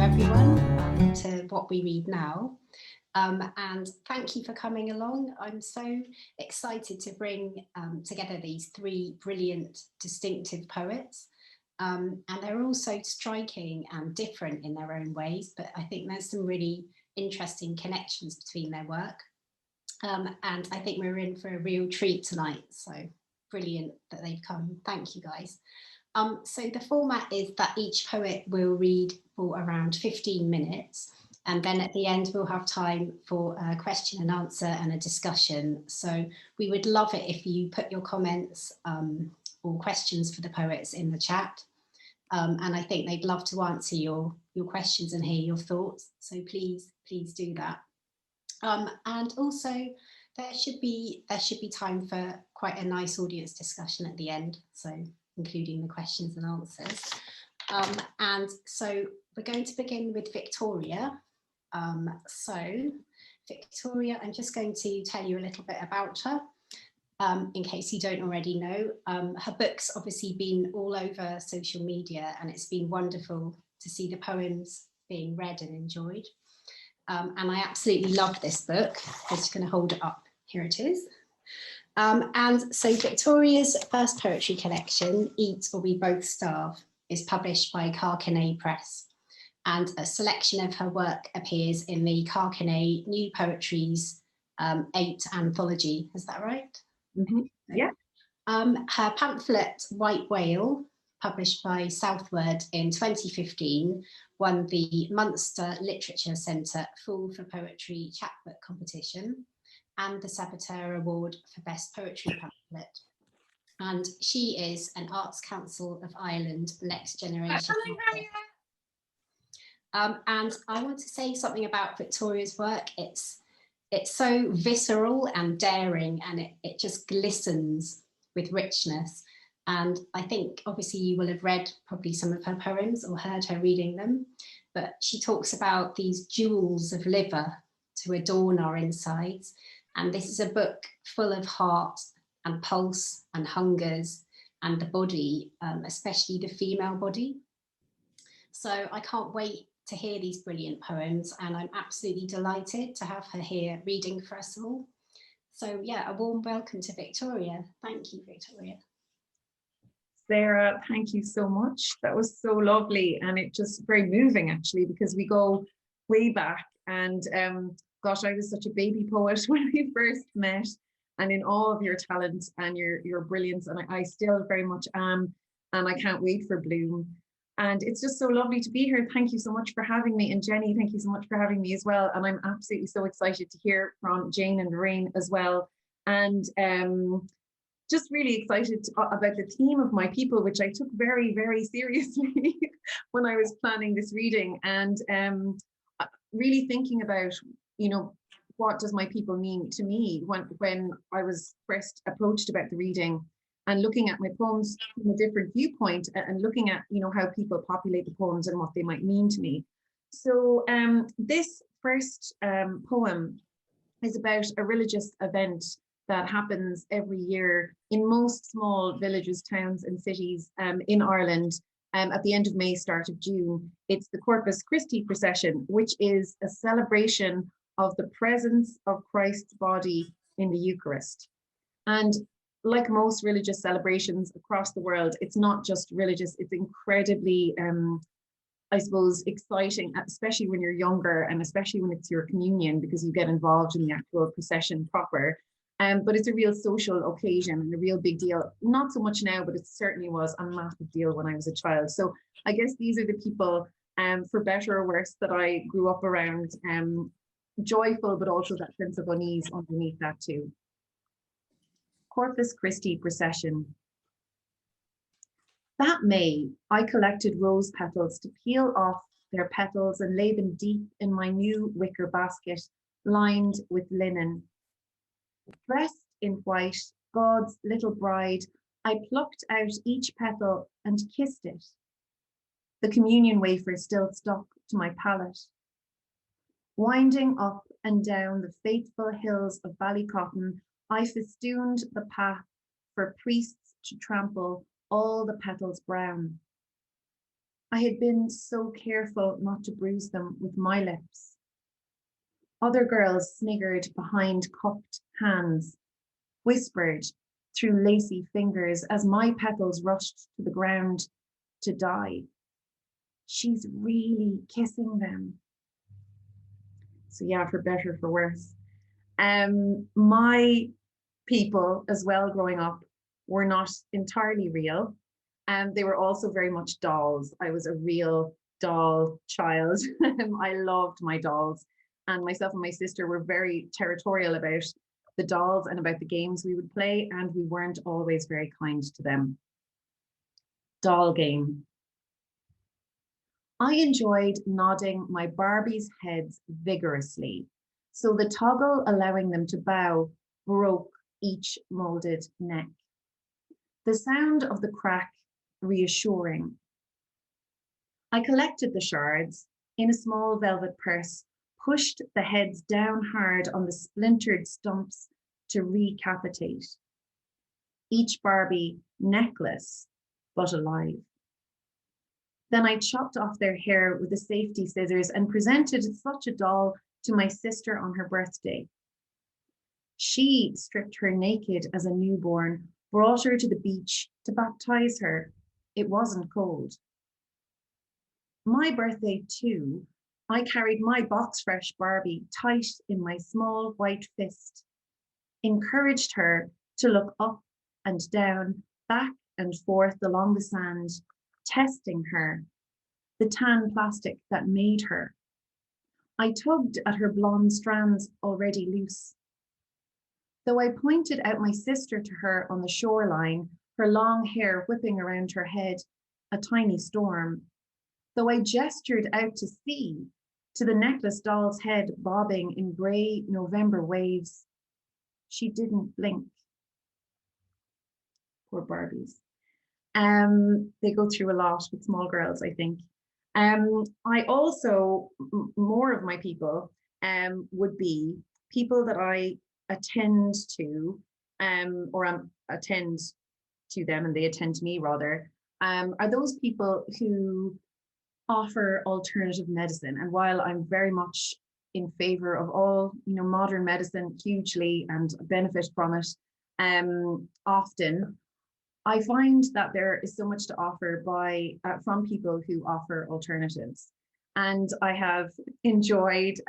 Everyone, to What We Read Now. And thank you for coming along. I'm so excited to bring together these three brilliant, distinctive poets. And they're all so striking and different in their own ways, but I think there's some really interesting connections between their work. And I think we're in for a real treat tonight. So brilliant that they've come. Thank you, guys. So the format is that each poet will read for around 15 minutes. And then at the end, we'll have time for a question and answer and a discussion. So we would love it if you put your comments or questions for the poets in the chat. And I think they'd love to answer your questions and hear your thoughts. So please do that. And also there should be time for quite a nice audience discussion at the end. So including the questions and answers. And so we're going to begin with Victoria. So Victoria, I'm just going to tell you a little bit about her, in case you don't already know. Her book's obviously been all over social media, and it's been wonderful to see the poems being read and enjoyed. And I absolutely love this book. I'm just going to hold it up. Here it is. And so Victoria's first poetry collection, Eat or We Both Starve, is published by Camay Press. And a selection of her work appears in the Camay New Poetry's 8 anthology. Is that right? Mm-hmm. Yeah. Her pamphlet, White Whale, published by Southward in 2015, won the Munster Literature Centre Fool for Poetry chapbook competition and the Saboteur Award for Best Poetry Pamphlet. And she is an Arts Council of Ireland Next Generation. And I want to say something about Victoria's work. It's so visceral and daring, and it just glistens with richness. And I think obviously you will have read probably some of her poems or heard her reading them, but she talks about these jewels of liver to adorn our insides. And this is a book full of heart and pulse and hungers and the body, especially the female body. So I can't wait to hear these brilliant poems, and I'm absolutely delighted to have her here reading for us all. So yeah, a warm welcome to Victoria. Thank you, Victoria. Sarah, thank you so much. That was so lovely, and it just very moving actually, because we go way back. And gosh, I was such a baby poet when we first met, and in all of your talent and your brilliance, and I still very much am, and I can't wait for Bloom. And it's just so lovely to be here. Thank you so much for having me. And Jenny, thank you so much for having me as well. And I'm absolutely so excited to hear from Jane and Lorraine as well. And just really excited about the theme of my people, which I took very, very seriously when I was planning this reading. And really thinking about, what does my people mean to me when I was first approached about the reading, and looking at my poems from a different viewpoint, and looking at, how people populate the poems and what they might mean to me. So this first poem is about a religious event that happens every year in most small villages, towns and cities in Ireland at the end of May, start of June. It's the Corpus Christi procession, which is a celebration of the presence of Christ's body in the Eucharist. And like most religious celebrations across the world, it's not just religious, it's incredibly, I suppose, exciting, especially when you're younger, and especially when it's your communion, because you get involved in the actual procession proper. But it's a real social occasion and a real big deal. Not so much now, but it certainly was a massive deal when I was a child. So I guess these are the people, for better or worse, that I grew up around, joyful, but also that sense of unease underneath that too. Corpus Christi procession. That May, I collected rose petals to peel off their petals and lay them deep in my new wicker basket, lined with linen. Dressed in white, God's little bride, I plucked out each petal and kissed it. The communion wafer still stuck to my palate. Winding up and down the faithful hills of Ballycotton, I festooned the path for priests to trample all the petals brown. I had been so careful not to bruise them with my lips. Other girls sniggered behind cupped hands, whispered through lacy fingers as my petals rushed to the ground to die. She's really kissing them. So yeah, for better, for worse. My people as well growing up were not entirely real. And they were also very much dolls. I was a real doll child. I loved my dolls. And myself and my sister were very territorial about the dolls and about the games we would play. And we weren't always very kind to them. Doll game. I enjoyed nodding my Barbies' heads vigorously, so the toggle allowing them to bow broke each molded neck. The sound of the crack reassuring. I collected the shards in a small velvet purse, pushed the heads down hard on the splintered stumps to recapitate. Each Barbie necklace, but alive. Then I chopped off their hair with the safety scissors and presented such a doll to my sister on her birthday. She stripped her naked as a newborn, brought her to the beach to baptize her. It wasn't cold. My birthday too, I carried my box fresh Barbie tight in my small white fist, encouraged her to look up and down, back and forth along the sand, testing her, the tan plastic that made her. I tugged at her blonde strands already loose. Though I pointed out my sister to her on the shoreline, her long hair whipping around her head, a tiny storm. Though I gestured out to sea, to the necklace doll's head bobbing in grey November waves, she didn't blink. Poor Barbies. They go through a lot with small girls, I think. I also, more of my people would be people that I attend to, or attend to them and they attend to me rather, are those people who offer alternative medicine. And while I'm very much in favor of all, modern medicine hugely and benefit from it, often, I find that there is so much to offer from people who offer alternatives. And I have enjoyed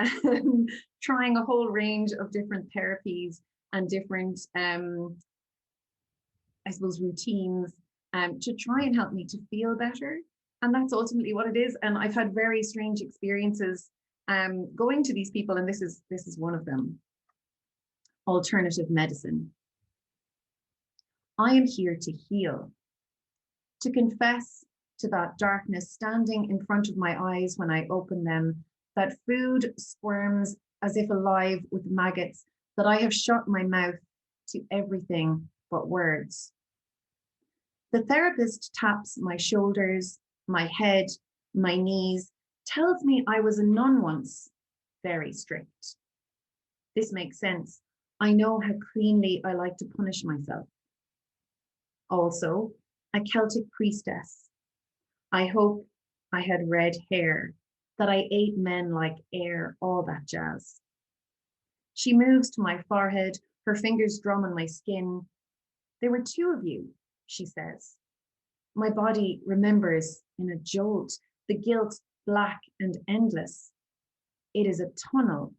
trying a whole range of different therapies and different, I suppose, routines to try and help me to feel better. And that's ultimately what it is. And I've had very strange experiences going to these people, and this is one of them. Alternative medicine. I am here to heal, to confess to that darkness standing in front of my eyes when I open them, that food squirms as if alive with maggots, that I have shut my mouth to everything but words. The therapist taps my shoulders, my head, my knees, tells me I was a nun once, very strict. This makes sense. I know how cleanly I like to punish myself. Also, a Celtic priestess. I hope I had red hair, that I ate men like air, all that jazz. She moves to my forehead, her fingers drum on my skin. There were two of you, she says. My body remembers in a jolt, the guilt black and endless. It is a tunnel.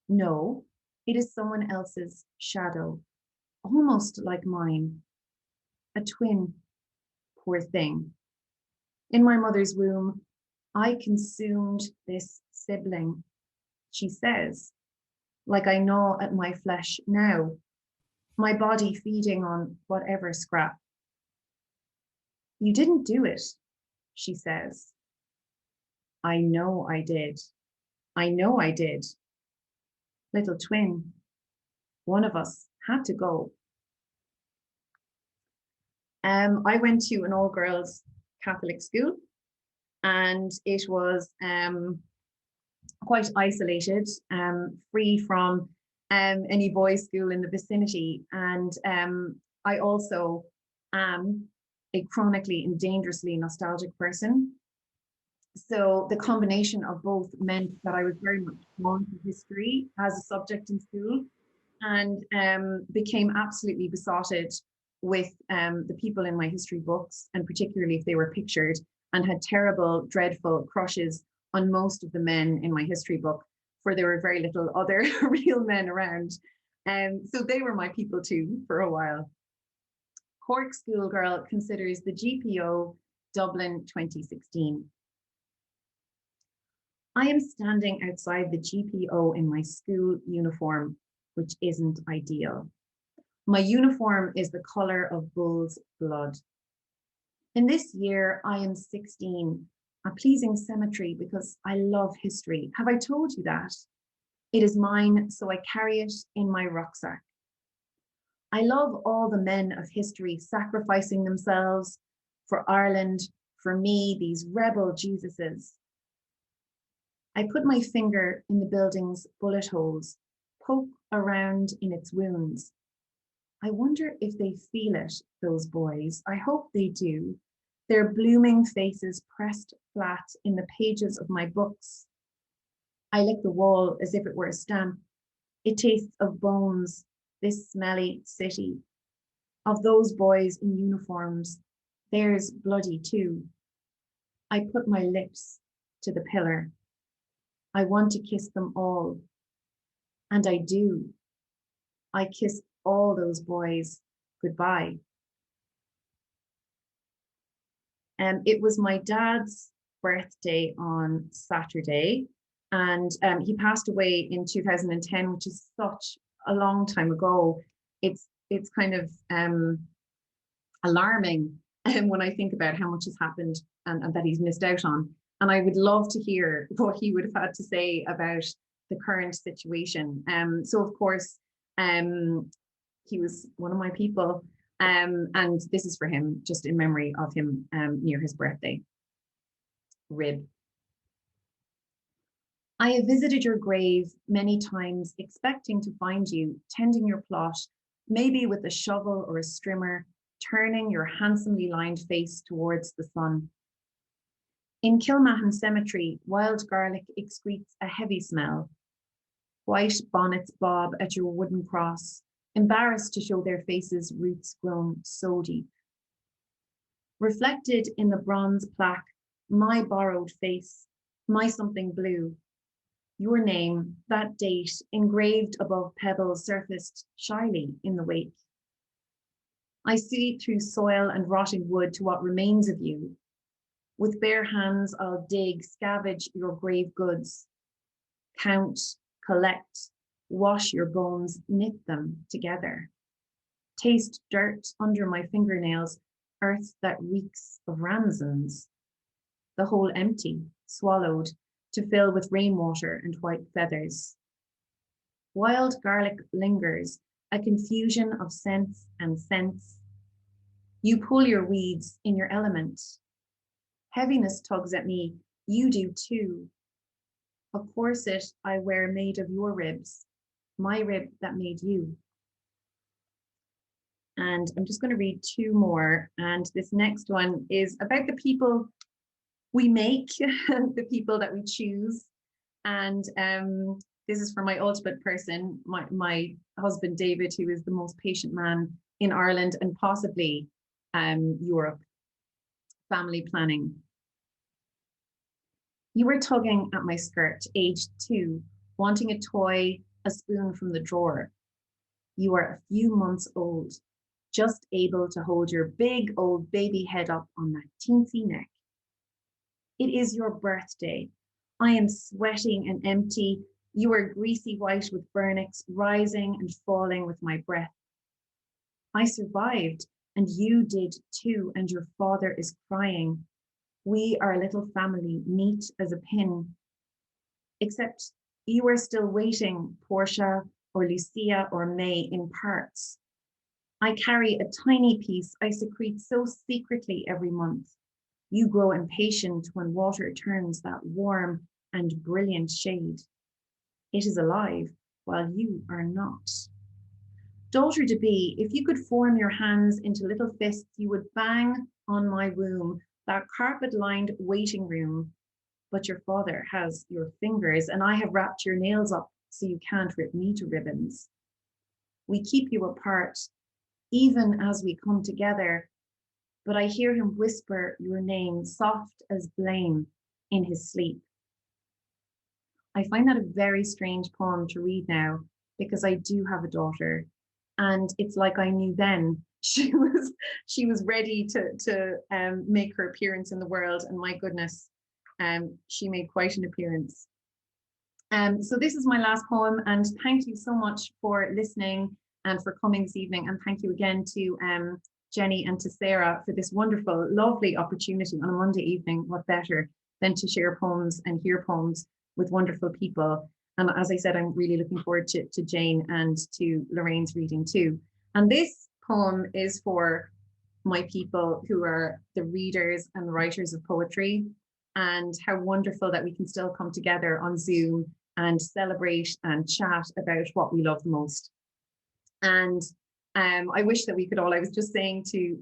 No, it is someone else's shadow, almost like mine. A twin, poor thing. In my mother's womb, I consumed this sibling, she says, like I gnaw at my flesh now, my body feeding on whatever scrap. You didn't do it, she says. I know I did. I know I did. Little twin, one of us had to go. I went to an all-girls Catholic school, and it was quite isolated, free from any boys' school in the vicinity. And I also am a chronically and dangerously nostalgic person. So the combination of both meant that I was very much drawn to history as a subject in school, and became absolutely besotted with the people in my history books, and particularly if they were pictured, and had terrible, dreadful crushes on most of the men in my history book, for there were very little other real men around. So they were my people too for a while. Cork Schoolgirl considers the GPO Dublin 2016. I am standing outside the GPO in my school uniform, which isn't ideal. My uniform is the colour of bull's blood. In this year, I am 16, a pleasing symmetry because I love history. Have I told you that? It is mine, so I carry it in my rucksack. I love all the men of history sacrificing themselves for Ireland, for me, these rebel Jesuses. I put my finger in the building's bullet holes, poke around in its wounds. I wonder if they feel it, those boys. I hope they do. Their blooming faces pressed flat in the pages of my books. I lick the wall as if it were a stamp. It tastes of bones, this smelly city. Of those boys in uniforms, theirs bloody too. I put my lips to the pillar. I want to kiss them all. And I do. I kiss all those boys goodbye. And it was my dad's birthday on Saturday, and he passed away in 2010, which is such a long time ago. It's kind of alarming when I think about how much has happened and that he's missed out on. And I would love to hear what he would have had to say about the current situation. So of course, he was one of my people. And this is for him, just in memory of him near his birthday. Rib. I have visited your grave many times, expecting to find you, tending your plot, maybe with a shovel or a strimmer, turning your handsomely lined face towards the sun. In Kilmahan Cemetery, wild garlic excretes a heavy smell. White bonnets bob at your wooden cross, embarrassed to show their faces' roots grown so deep. Reflected in the bronze plaque, my borrowed face, my something blue. Your name, that date, engraved above pebbles, surfaced shyly in the wake. I see through soil and rotting wood to what remains of you. With bare hands, I'll dig, scavenge your grave goods, count, collect, wash your bones, knit them together. Taste dirt under my fingernails, earth that reeks of Ramsons. The hole empty, swallowed, to fill with rainwater and white feathers. Wild garlic lingers, a confusion of sense and sense. You pull your weeds in your element. Heaviness tugs at me, you do too. A corset I wear made of your ribs, my rib that made you. And I'm just going to read two more. And this next one is about the people we make, the people that we choose. And this is for my ultimate person, my husband, David, who is the most patient man in Ireland and possibly Europe. Family planning. You were tugging at my skirt, aged 2, wanting a toy, a spoon from the drawer. You are a few months old, just able to hold your big old baby head up on that teensy neck. It is your birthday. I am sweating and empty. You are greasy white with vernix, rising and falling with my breath. I survived, and you did too, and your father is crying. We are a little family, neat as a pin. Except you are still waiting, Portia or Lucia or May in parts. I carry a tiny piece I secrete so secretly every month. You grow impatient when water turns that warm and brilliant shade. It is alive while you are not. Daughter-to-be, if you could form your hands into little fists, you would bang on my womb, that carpet-lined waiting room, but your father has your fingers, and I have wrapped your nails up so you can't rip me to ribbons. We keep you apart, even as we come together, but I hear him whisper your name, soft as blame, in his sleep. I find that a very strange poem to read now, because I do have a daughter, and it's like I knew then she was ready to make her appearance in the world, and my goodness, she made quite an appearance. So this is my last poem, and thank you so much for listening and for coming this evening, and thank you again to Jenny and to Sarah for this wonderful, lovely opportunity on a Monday evening. What better than to share poems and hear poems with wonderful people. And as I said, I'm really looking forward to Jane and to Lorraine's reading too. And this poem is for my people who are the readers and writers of poetry, and how wonderful that we can still come together on Zoom and celebrate and chat about what we love most. And I wish that we could all, I was just saying to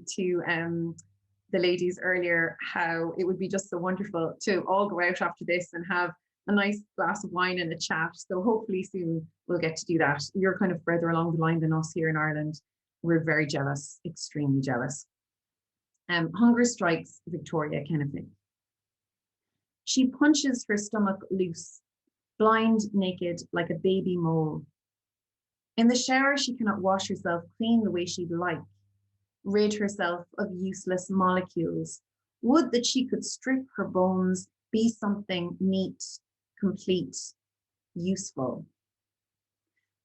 the ladies earlier, how it would be just so wonderful to all go out after this and have a nice glass of wine and a chat. So hopefully soon we'll get to do that. You're kind of further along the line than us here in Ireland. We're very jealous, extremely jealous. Hunger strikes Victoria Kennefick. She punches her stomach loose, blind naked like a baby mole. In the shower, she cannot wash herself clean the way she'd like, rid herself of useless molecules. Would that she could strip her bones, be something neat, complete, useful.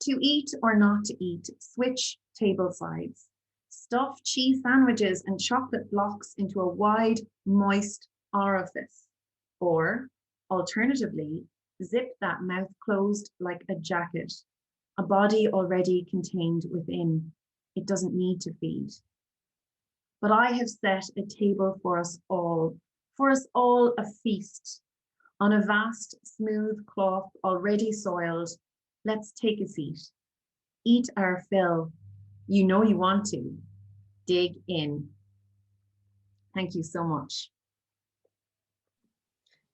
To eat or not to eat, switch table sides, stuff cheese sandwiches and chocolate blocks into a wide, moist orifice, or alternatively, zip that mouth closed like a jacket, a body already contained within. It doesn't need to feed. But I have set a table for us all a feast. On a vast, smooth cloth already soiled, let's take a seat. Eat our fill. You know you want to. Dig in. Thank you so much.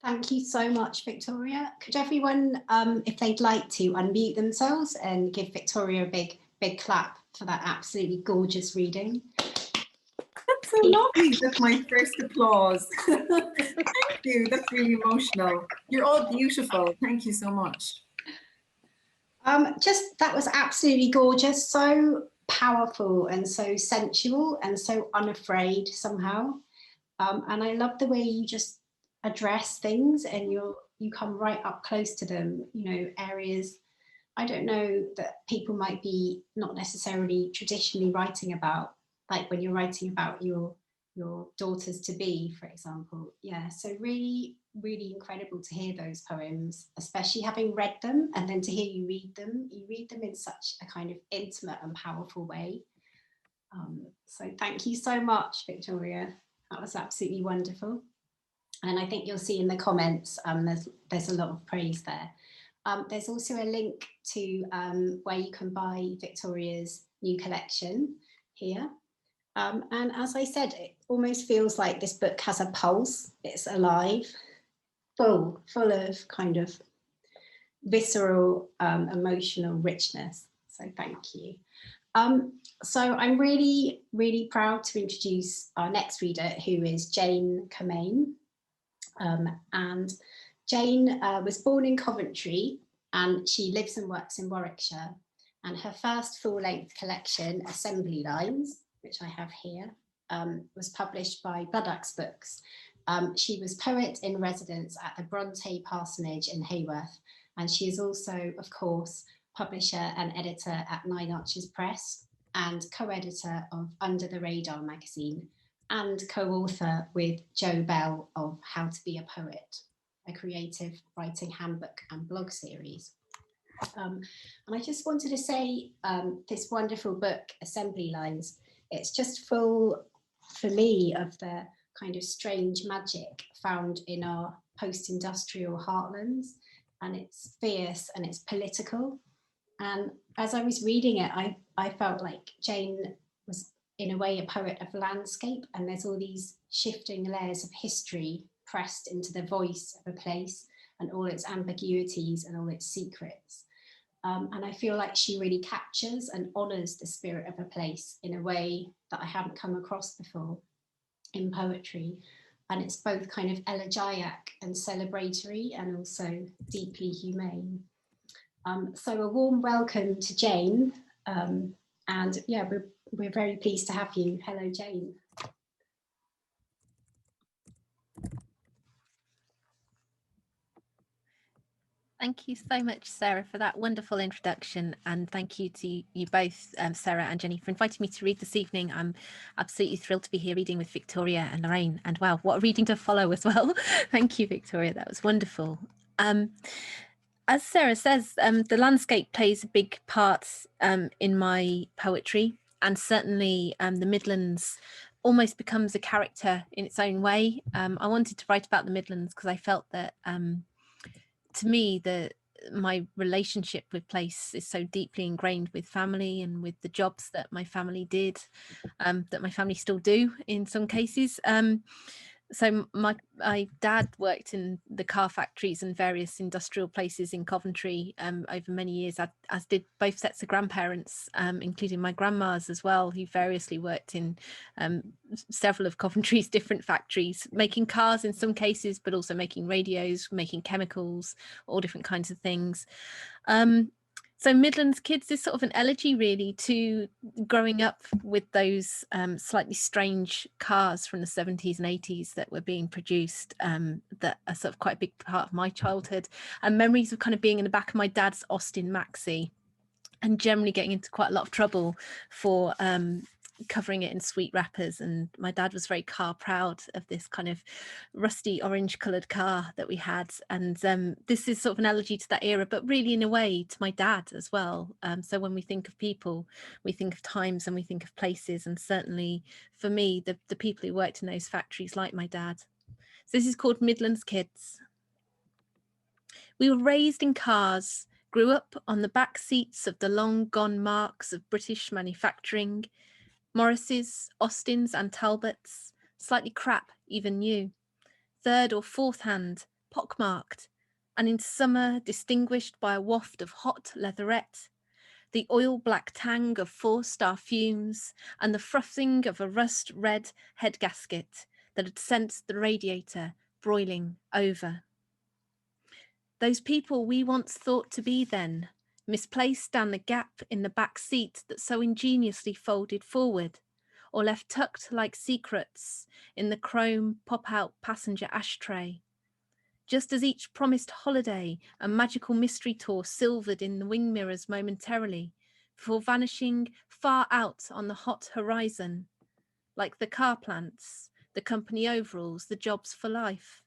Thank you so much, Victoria. Could everyone, if they'd like to, unmute themselves and give Victoria a big clap for that absolutely gorgeous reading? That's so lovely. That's my first applause. Thank you. That's really emotional. You're all beautiful. Thank you so much. That was absolutely gorgeous. So powerful and so sensual and so unafraid somehow. And I love the way you just address things and you come right up close to them, you know, areas I don't know that people might be not necessarily traditionally writing about, like when you're writing about your daughters to be, for example. Yeah, so really, really incredible to hear those poems, especially having read them, and then to hear you read them. You read them in such a kind of intimate and powerful way. So thank you so much, Victoria. That was absolutely wonderful. And I think you'll see in the comments, there's a lot of praise there. There's also a link to where you can buy Victoria's new collection here. And as I said, it almost feels like this book has a pulse. It's alive, full of kind of visceral, emotional richness. So thank you. So I'm really, really proud to introduce our next reader, who is Jane Commane. And Jane was born in Coventry, and she lives and works in Warwickshire. And her first full-length collection, Assembly Lines, which I have here, was published by Buddocks Books. She was poet in residence at the Bronte Parsonage in Haworth, and she is also, of course, publisher and editor at Nine Arches Press, and co-editor of Under the Radar magazine, and co-author with Jo Bell of How to Be a Poet, a creative writing handbook and blog series. And I just wanted to say, this wonderful book, Assembly Lines, it's just full, for me, of the kind of strange magic found in our post-industrial heartlands, and it's fierce and it's political. And as I was reading it, I felt like Jane was, in a way, a poet of landscape, and there's all these shifting layers of history pressed into the voice of a place and all its ambiguities and all its secrets. And I feel like she really captures and honours the spirit of a place in a way that I haven't come across before in poetry. And it's both kind of elegiac and celebratory and also deeply humane. So a warm welcome to Jane. And yeah, we're very pleased to have you. Hello, Jane. Thank you so much, Sarah, for that wonderful introduction. And thank you to you both, Sarah and Jenny, for inviting me to read this evening. I'm absolutely thrilled to be here reading with Victoria and Lorraine. And wow, what a reading to follow as well. Thank you, Victoria. That was wonderful. As Sarah says, the landscape plays a big part in my poetry. And certainly the Midlands almost becomes a character in its own way. I wanted to write about the Midlands because I felt that to me, my relationship with place is so deeply ingrained with family and with the jobs that my family did, that my family still do in some cases. So my dad worked in the car factories and various industrial places in Coventry over many years, as did both sets of grandparents, including my grandma's as well, who variously worked in several of Coventry's different factories, making cars in some cases, but also making radios, making chemicals, all different kinds of things. So Midlands Kids is sort of an elegy really to growing up with those slightly strange cars from the 70s and 80s that were being produced, that are sort of quite a big part of my childhood, and memories of kind of being in the back of my dad's Austin Maxi and generally getting into quite a lot of trouble for covering it in sweet wrappers. And my dad was very car proud of this kind of rusty orange coloured car that we had. And this is sort of an elegy to that era, but really in a way to my dad as well. So when we think of people, we think of times and we think of places. And certainly for me, the people who worked in those factories, like my dad. So this is called Midlands Kids. We were raised in cars, grew up on the back seats of the long gone marks of British manufacturing, Morris's, Austins and Talbots, slightly crap, even new, third or fourth hand, pockmarked, and in summer distinguished by a waft of hot leatherette, the oil-black tang of 4-star fumes, and the frothing of a rust-red head gasket that had sent the radiator broiling over. Those people we once thought to be then, misplaced down the gap in the back seat that so ingeniously folded forward, or left tucked like secrets in the chrome pop-out passenger ashtray. Just as each promised holiday and magical mystery tour silvered in the wing mirrors momentarily, before vanishing far out on the hot horizon, like the car plants, the company overalls, the jobs for life,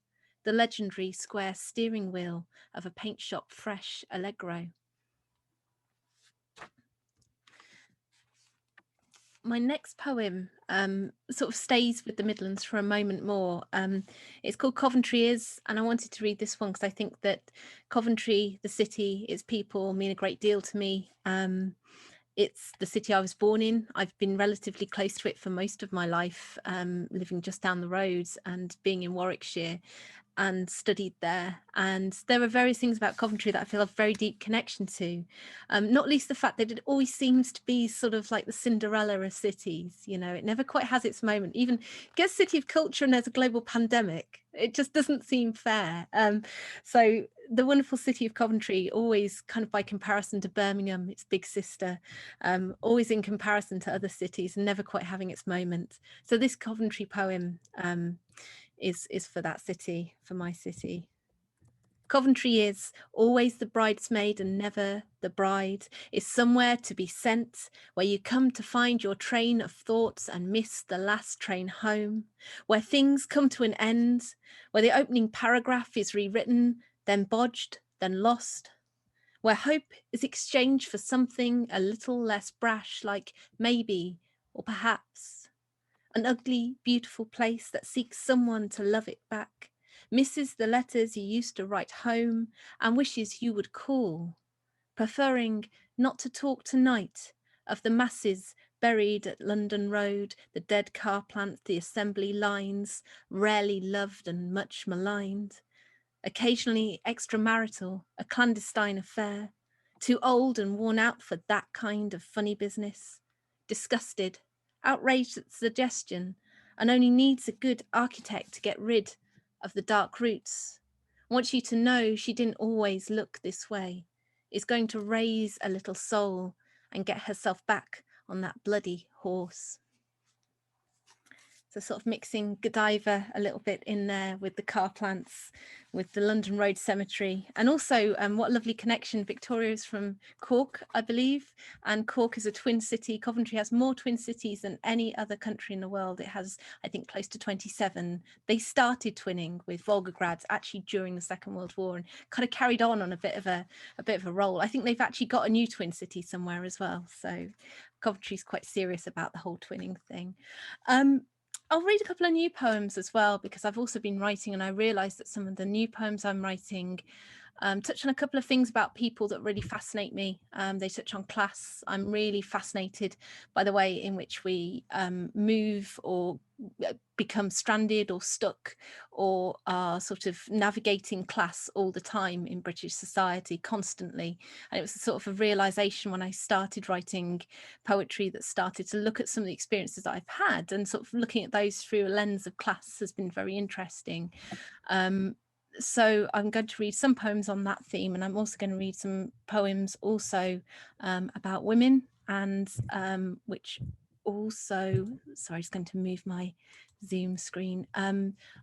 the legendary square steering wheel of a paint shop fresh Allegro. My next poem sort of stays with the Midlands for a moment more. It's called Coventry Is, and I wanted to read this one because I think that Coventry, the city, its people mean a great deal to me. It's the city I was born in. I've been relatively close to it for most of my life, living just down the road and being in Warwickshire, and studied there. And there are various things about Coventry that I feel a very deep connection to, not least the fact that it always seems to be sort of like the Cinderella of cities. You know, it never quite has its moment. Even gets City of Culture and there's a global pandemic, it just doesn't seem fair. So the wonderful city of Coventry, always kind of by comparison to Birmingham, its big sister, always in comparison to other cities and never quite having its moment. So this Coventry poem is for that city, for my city. Coventry is always the bridesmaid and never the bride, is somewhere to be sent, where you come to find your train of thoughts and miss the last train home, where things come to an end, where the opening paragraph is rewritten, then bodged, then lost, where hope is exchanged for something a little less brash, like maybe or perhaps. An ugly, beautiful place that seeks someone to love it back, misses the letters you used to write home and wishes you would call, preferring not to talk tonight of the masses buried at London Road, the dead car plant, the assembly lines, rarely loved and much maligned. Occasionally extramarital, a clandestine affair, too old and worn out for that kind of funny business. Disgusted, outraged at suggestion, and only needs a good architect to get rid of the dark roots. Wants you to know she didn't always look this way. Is going to raise a little soul and get herself back on that bloody horse. So sort of mixing Godiva a little bit in there with the car plants, with the London Road Cemetery. And also what a lovely connection. Victoria is from Cork, I believe. And Cork is a twin city. Coventry has more twin cities than any other country in the world. It has, I think, close to 27. They started twinning with Volgograds actually during the Second World War and kind of carried on a bit of a role. I think they've actually got a new twin city somewhere as well. So Coventry's quite serious about the whole twinning thing. I'll read a couple of new poems as well, because I've also been writing and I realised that some of the new poems I'm writing touch on a couple of things about people that really fascinate me. They touch on class. I'm really fascinated by the way in which we move or become stranded or stuck or are sort of navigating class all the time in British society constantly. And it was sort of a realization when I started writing poetry that started to look at some of the experiences that I've had, and sort of looking at those through a lens of class has been very interesting. So I'm going to read some poems on that theme, and I'm also going to read some poems also about women, and which also, sorry, I'm just going to move my Zoom screen,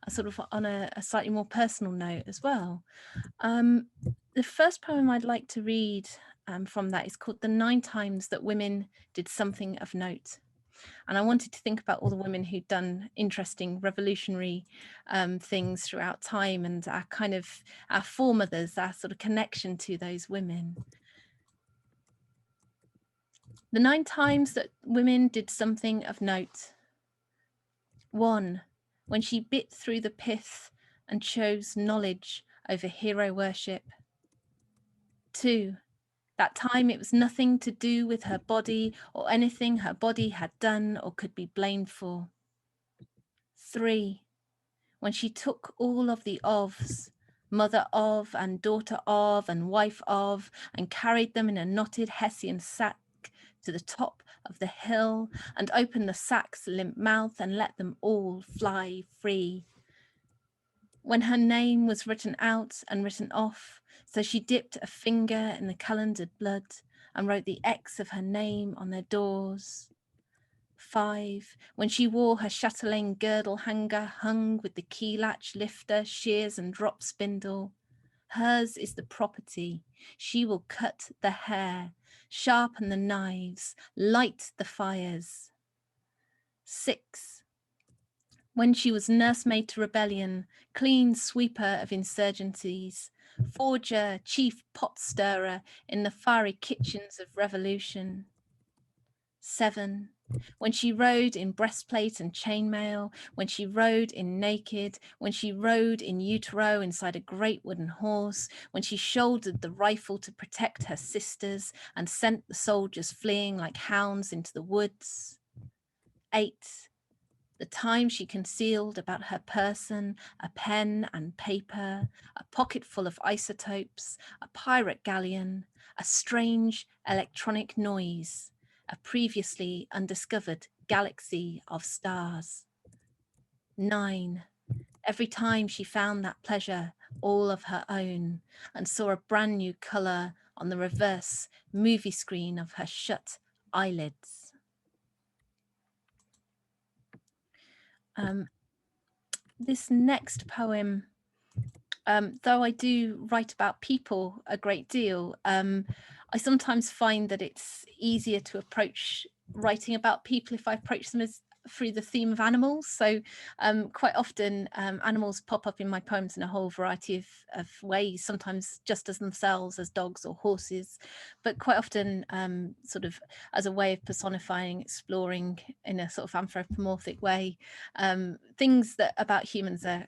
sort of on a slightly more personal note as well. The first poem I'd like to read from that is called The 9 Times That Women Did Something of Note. And I wanted to think about all the women who'd done interesting revolutionary things throughout time, and our foremothers, our sort of connection to those women. The 9 times that women did something of note. 1, when she bit through the pith and chose knowledge over hero worship. 2, that time it was nothing to do with her body or anything her body had done or could be blamed for. 3, when she took all of the ofs, mother of and daughter of and wife of, and carried them in a knotted Hessian sack to the top of the hill and opened the sack's limp mouth and let them all fly free. When her name was written out and written off, so she dipped a finger in the calendared blood and wrote the X of her name on their doors. 5, when she wore her chatelaine girdle hanger hung with the key latch lifter, shears and drop spindle. Hers is the property. She will cut the hair, sharpen the knives, light the fires. 6, when she was nursemaid to rebellion, clean sweeper of insurgencies, forger, chief pot stirrer in the fiery kitchens of revolution. 7, when she rode in breastplate and chainmail, when she rode in naked, when she rode in utero inside a great wooden horse, when she shouldered the rifle to protect her sisters and sent the soldiers fleeing like hounds into the woods. 8, the time she concealed about her person a pen and paper, a pocket full of isotopes, a pirate galleon, a strange electronic noise, a previously undiscovered galaxy of stars. 9, every time she found that pleasure all of her own and saw a brand new colour on the reverse movie screen of her shut eyelids. This next poem, though I do write about people a great deal, I sometimes find that it's easier to approach writing about people if I approach them as through the theme of animals. So quite often animals pop up in my poems in a whole variety of ways, sometimes just as themselves, as dogs or horses, but quite often sort of as a way of personifying, exploring in a sort of anthropomorphic way things that about humans are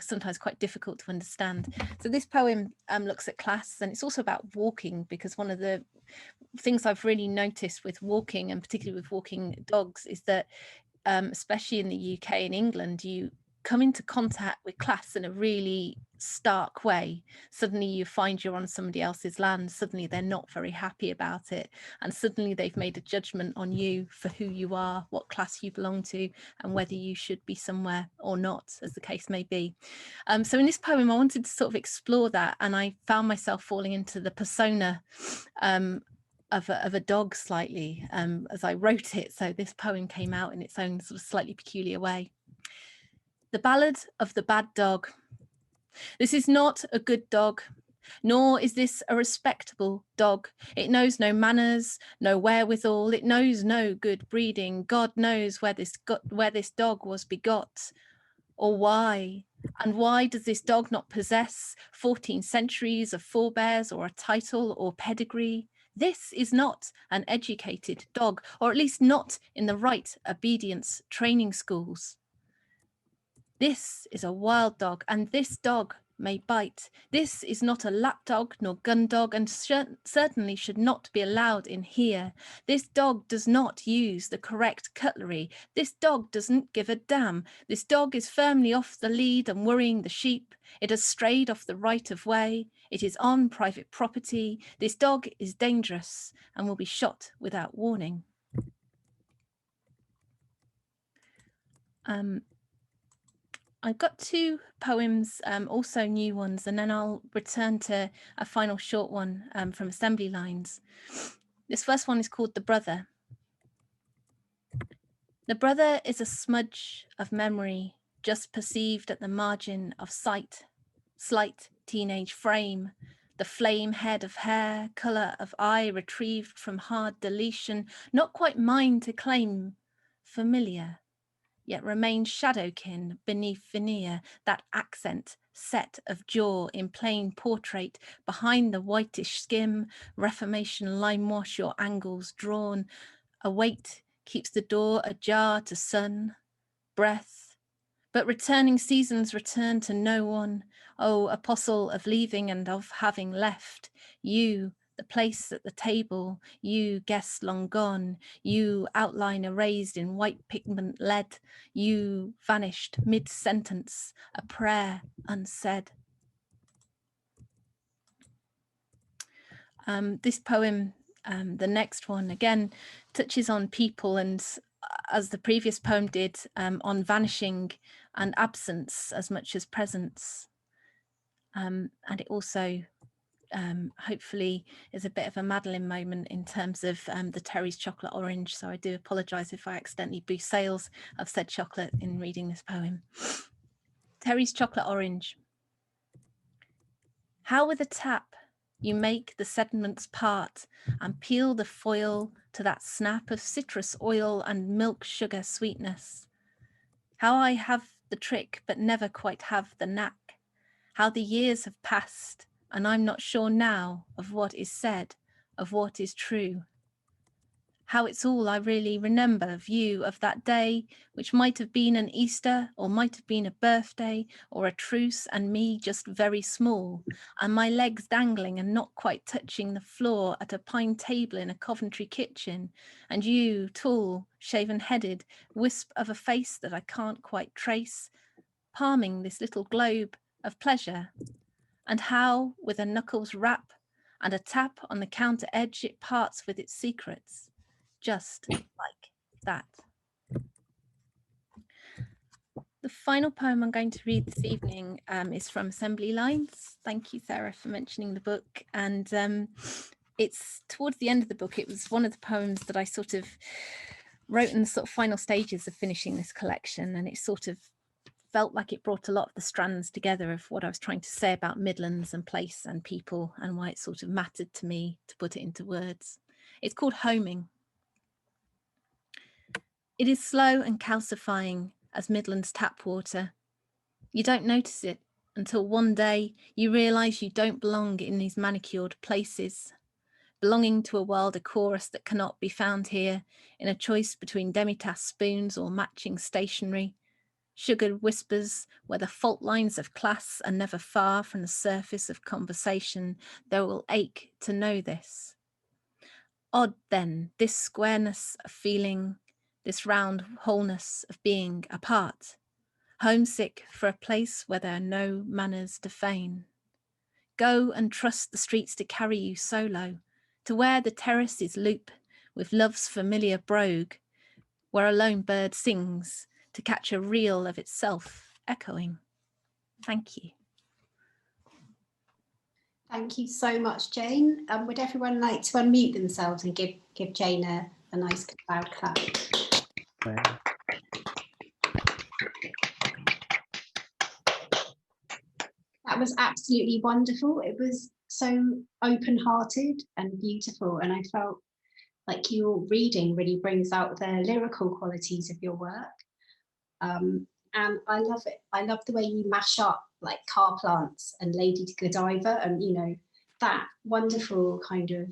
sometimes quite difficult to understand. So this poem looks at class, and it's also about walking, because one of the things I've really noticed with walking, and particularly with walking dogs, is that especially in the UK and England, you come into contact with class in a really stark way. Suddenly you find you're on somebody else's land, suddenly they're not very happy about it, and suddenly they've made a judgment on you for who you are, what class you belong to, and whether you should be somewhere or not, as the case may be. So in this poem I wanted to sort of explore that, and I found myself falling into the persona of a dog slightly as I wrote it, so this poem came out in its own sort of slightly peculiar way. The Ballad of the Bad Dog. This is not a good dog, nor is this a respectable dog. It knows no manners, no wherewithal, it knows no good breeding. God knows where this dog was begot, or why. And why does this dog not possess 14 centuries of forebears, or a title or pedigree? This is not an educated dog, or at least not in the right obedience training schools. This is a wild dog, and this dog may bite. This is not a lap dog nor gun dog, and certainly should not be allowed in here. This dog does not use the correct cutlery. This dog doesn't give a damn. This dog is firmly off the lead and worrying the sheep. It has strayed off the right of way. It is on private property. This dog is dangerous and will be shot without warning. I've got two poems, also new ones, and then I'll return to a final short one from Assembly Lines. This first one is called The Brother. The brother is a smudge of memory, just perceived at the margin of sight. Slight teenage frame, the flame head of hair, colour of eye retrieved from hard deletion, not quite mine to claim, familiar. Yet remains shadowkin beneath veneer, that accent set of jaw in plain portrait, behind the whitish skim, Reformation lime wash your angles drawn. A weight keeps the door ajar to sun, breath, but returning seasons return to no one. Oh, apostle of leaving and of having left, you, the place at the table, you guest long gone, you outline erased in white pigment lead, you vanished mid-sentence, a prayer unsaid. This poem, the next one, again touches on people, and as the previous poem did, on vanishing and absence as much as presence. And it also hopefully is a bit of a Madeline moment in terms of the Terry's chocolate orange, so I do apologise if I accidentally boost sales of said chocolate in reading this poem. Terry's chocolate orange. How with a tap you make the sediments part and peel the foil to that snap of citrus oil and milk sugar sweetness. How I have the trick but never quite have the knack. How the years have passed and I'm not sure now of what is said, of what is true. How it's all I really remember, view of that day, which might have been an Easter, or might have been a birthday, or a truce, and me just very small, and my legs dangling and not quite touching the floor at a pine table in a Coventry kitchen, and you, tall, shaven-headed, wisp of a face that I can't quite trace, palming this little globe of pleasure. And how, with a knuckles rap and a tap on the counter edge, it parts with its secrets, just like that. The final poem I'm going to read this evening is from Assembly Lines. Thank you, Sarah, for mentioning the book. And it's towards the end of the book. It was one of the poems that I sort of wrote in the sort of final stages of finishing this collection, and it sort of felt like it brought a lot of the strands together of what I was trying to say about Midlands and place and people, and why it sort of mattered to me to put it into words. It's called Homing. It is slow and calcifying as Midlands tap water. You don't notice it until one day you realise you don't belong in these manicured places, belonging to a wilder chorus that cannot be found here, in a choice between demitasse spoons or matching stationery, sugared whispers where the fault lines of class are never far from the surface of conversation, though it will ache to know this. Odd then, this squareness of feeling, this round wholeness of being apart, homesick for a place where there are no manners to feign. Go and trust the streets to carry you solo, to where the terraces loop with love's familiar brogue, where a lone bird sings to catch a reel of itself echoing. Thank you. Thank you so much, Jane. Would everyone like to unmute themselves and give Jane a nice loud clap? That was absolutely wonderful. It was so open-hearted and beautiful, and I felt like your reading really brings out the lyrical qualities of your work. And I love it. I love the way you mash up like car plants and Lady Godiva, and you know, that wonderful kind of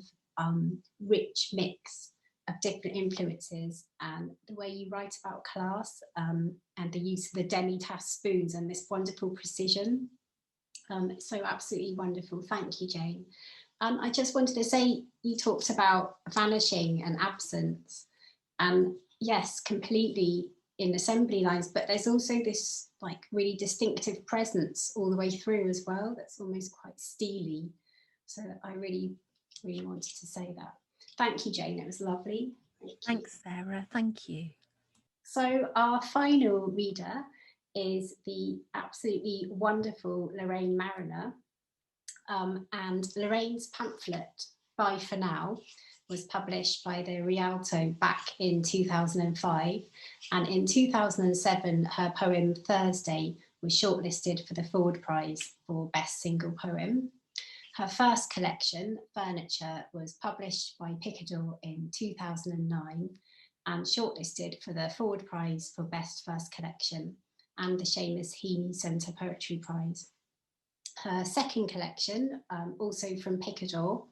rich mix of different influences, and the way you write about class and the use of the demi-tasse spoons and this wonderful precision. So absolutely wonderful. Thank you, Jane. I just wanted to say, you talked about vanishing and absence, and yes, completely in assembly lines, but there's also this like really distinctive presence all the way through as well, that's almost quite steely. So I really wanted to say that. Thank you, Jane, it was lovely. Thanks, Sarah, thank you. So our final reader is the absolutely wonderful Lorraine Mariner, and Lorraine's pamphlet, Bye for Now, was published by the Rialto back in 2005, and in 2007 her poem Thursday was shortlisted for the Ford Prize for Best Single Poem. Her first collection, Furniture, was published by Picador in 2009 and shortlisted for the Ford Prize for Best First Collection and the Seamus Heaney Centre Poetry Prize. Her second collection, also from Picador,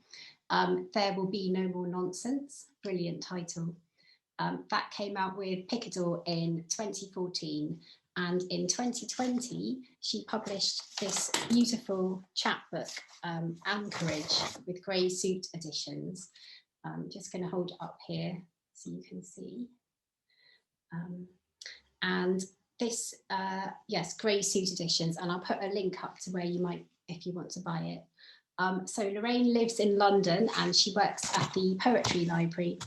There Will Be No More Nonsense, brilliant title. That came out with Picador in 2014, and in 2020 she published this beautiful chapbook, Anchorage, with grey suit editions. I'm just going to hold it up here so you can see. And this, yes, grey suit editions, and I'll put a link up to where you might, if you want to buy it. So Lorraine lives in London and she works at the Poetry Library.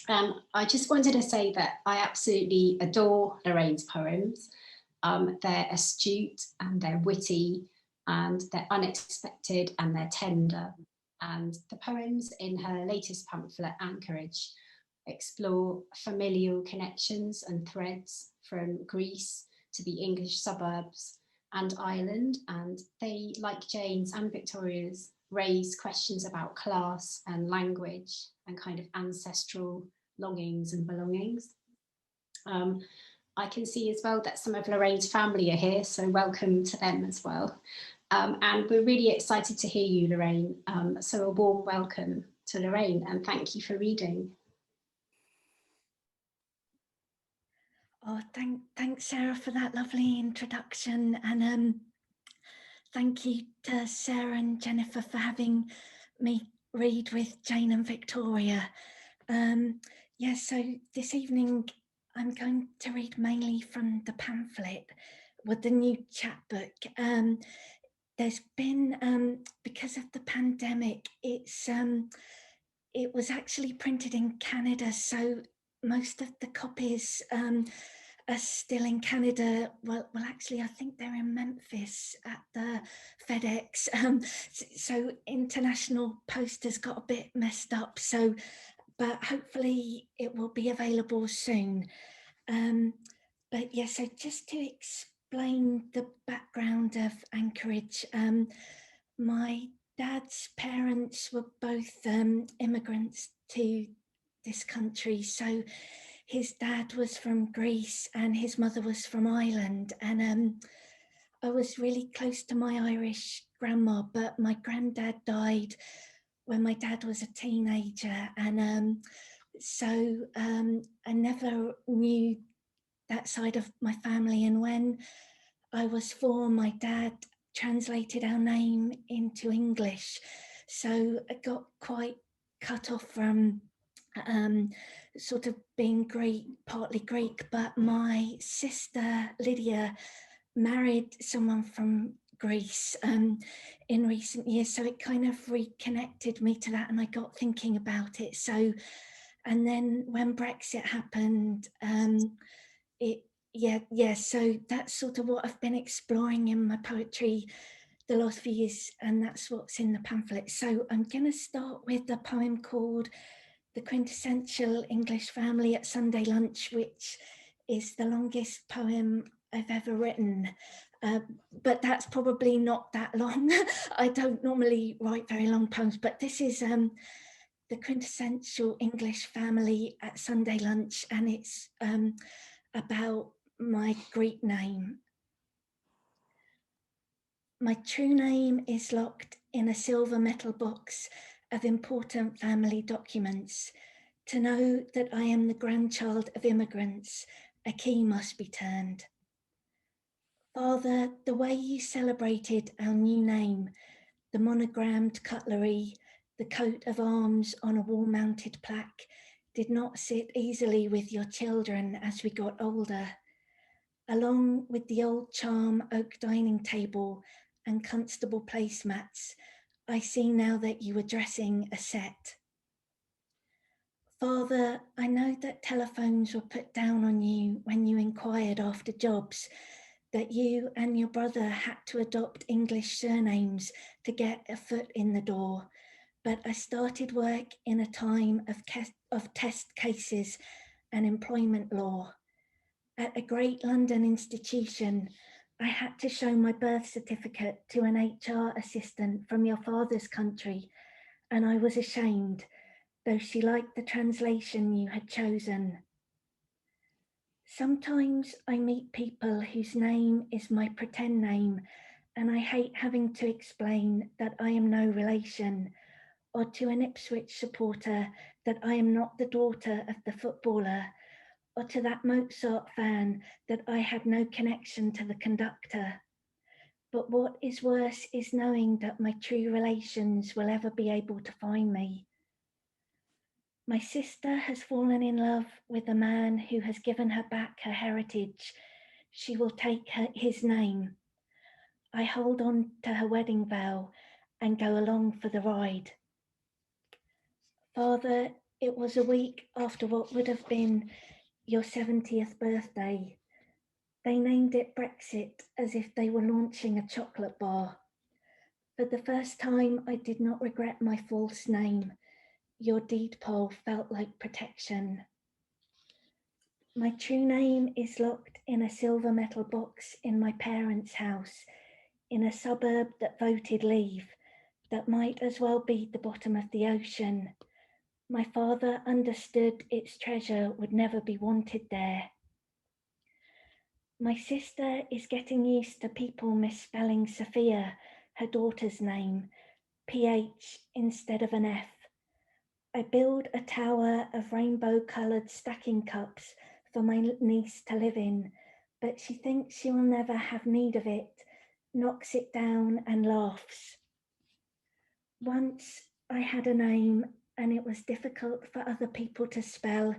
I just wanted to say that I absolutely adore Lorraine's poems. They're astute and they're witty and they're unexpected and they're tender. And the poems in her latest pamphlet, Anchorage, explore familial connections and threads from Greece to the English suburbs and Ireland, and they, like Jane's and Victoria's, raise questions about class and language and kind of ancestral longings and belongings. I can see as well that some of Lorraine's family are here, so welcome to them as well. And we're really excited to hear you, Lorraine. So a warm welcome to Lorraine, and thank you for reading. Oh, thanks, Sarah, for that lovely introduction, and thank you to Sarah and Jennifer for having me read with Jane and Victoria. Yes, so this evening I'm going to read mainly from the pamphlet with the new chapbook. There's been, because of the pandemic, it was actually printed in Canada, so most of the copies are still in Canada. Well, actually, I think they're in Memphis at the FedEx. So international post has got a bit messed up. So, but hopefully it will be available soon. But yeah, so just to explain the background of Anchorage, my dad's parents were both immigrants to this country. So his dad was from Greece and his mother was from Ireland. And I was really close to my Irish grandma, but my granddad died when my dad was a teenager. And so I never knew that side of my family. And when I was 4, my dad translated our name into English. So I got quite cut off from sort of being Greek, partly Greek, but my sister Lydia married someone from Greece in recent years, so it kind of reconnected me to that, and I got thinking about it. So, and then when Brexit happened, so that's sort of what I've been exploring in my poetry the last few years, and that's what's in the pamphlet. So I'm going to start with a poem called The Quintessential English Family at Sunday Lunch, which is the longest poem I've ever written. But that's probably not that long. I don't normally write very long poems, but this is The Quintessential English Family at Sunday Lunch, and it's about my Greek name. My true name is locked in a silver metal box of important family documents. To know that I am the grandchild of immigrants, a key must be turned. Father, the way you celebrated our new name, the monogrammed cutlery, the coat of arms on a wall-mounted plaque, did not sit easily with your children as we got older. Along with the old charm oak dining table and constable placemats, I see now that you were dressing a set. Father, I know that telephones were put down on you when you inquired after jobs, that you and your brother had to adopt English surnames to get a foot in the door. But I started work in a time of test cases and employment law. At a great London institution, I had to show my birth certificate to an HR assistant from your father's country, and I was ashamed, though she liked the translation you had chosen. Sometimes I meet people whose name is my pretend name, and I hate having to explain that I am no relation, or to an Ipswich supporter that I am not the daughter of the footballer, or to that Mozart fan that I had no connection to the conductor. But what is worse is knowing that my true relations will ever be able to find me. My sister has fallen in love with a man who has given her back her heritage. She will take his name. I hold on to her wedding vow and go along for the ride. Father, it was a week after what would have been your 70th birthday. They named it Brexit as if they were launching a chocolate bar. For the first time, I did not regret my false name. Your deed poll felt like protection. My true name is locked in a silver metal box in my parents' house, in a suburb that voted leave, that might as well be the bottom of the ocean. My father understood its treasure would never be wanted there. My sister is getting used to people misspelling Sophia, her daughter's name, PH instead of an F. I build a tower of rainbow-coloured stacking cups for my niece to live in, but she thinks she will never have need of it, knocks it down and laughs. Once I had a name and it was difficult for other people to spell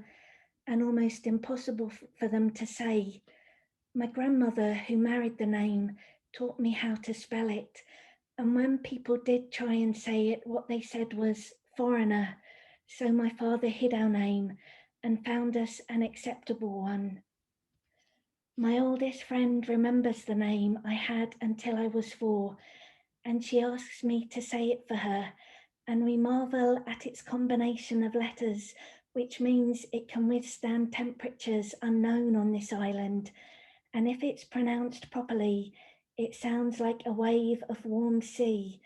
and almost impossible for them to say. My grandmother, who married the name, taught me how to spell it. And when people did try and say it, what they said was foreigner. So my father hid our name and found us an acceptable one. My oldest friend remembers the name I had until I was 4, and she asks me to say it for her. And we marvel at its combination of letters, which means it can withstand temperatures unknown on this island. And if it's pronounced properly, it sounds like a wave of warm sea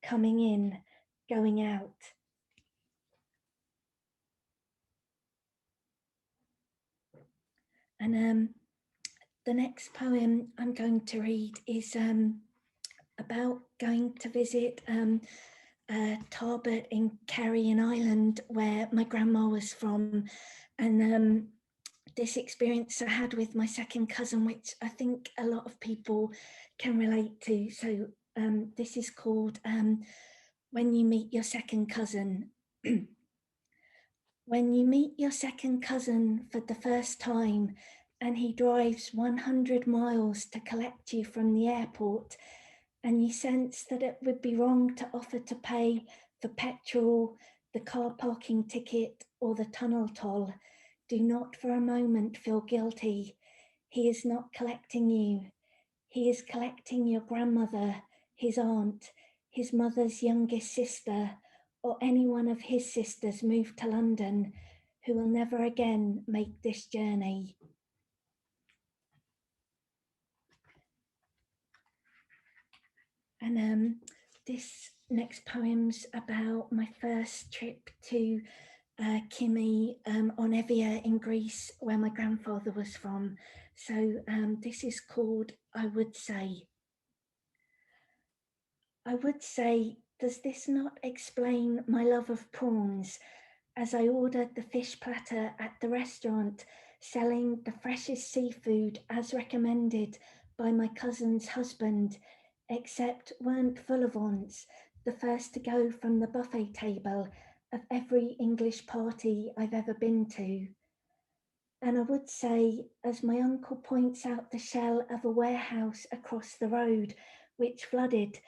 coming in, going out. And the next poem I'm going to read is about going to visit Tarbert in Carrion Island, where my grandma was from, and this experience I had with my second cousin, which I think a lot of people can relate to. So this is called When You Meet Your Second Cousin. When you meet your second cousin for the first time and he drives 100 miles to collect you from the airport, and you sense that it would be wrong to offer to pay for petrol, the car parking ticket, or the tunnel toll, do not for a moment feel guilty. He is not collecting you. He is collecting your grandmother, his aunt, his mother's youngest sister, or any one of his sisters moved to London who will never again make this journey. And this next poem's about my first trip to Camay on Evia in Greece, where my grandfather was from. So this is called I Would Say. I would say, does this not explain my love of prawns? As I ordered the fish platter at the restaurant selling the freshest seafood as recommended by my cousin's husband, except weren't vol au vents, the first to go from the buffet table of every English party I've ever been to. And I would say, as my uncle points out the shell of a warehouse across the road, which flooded,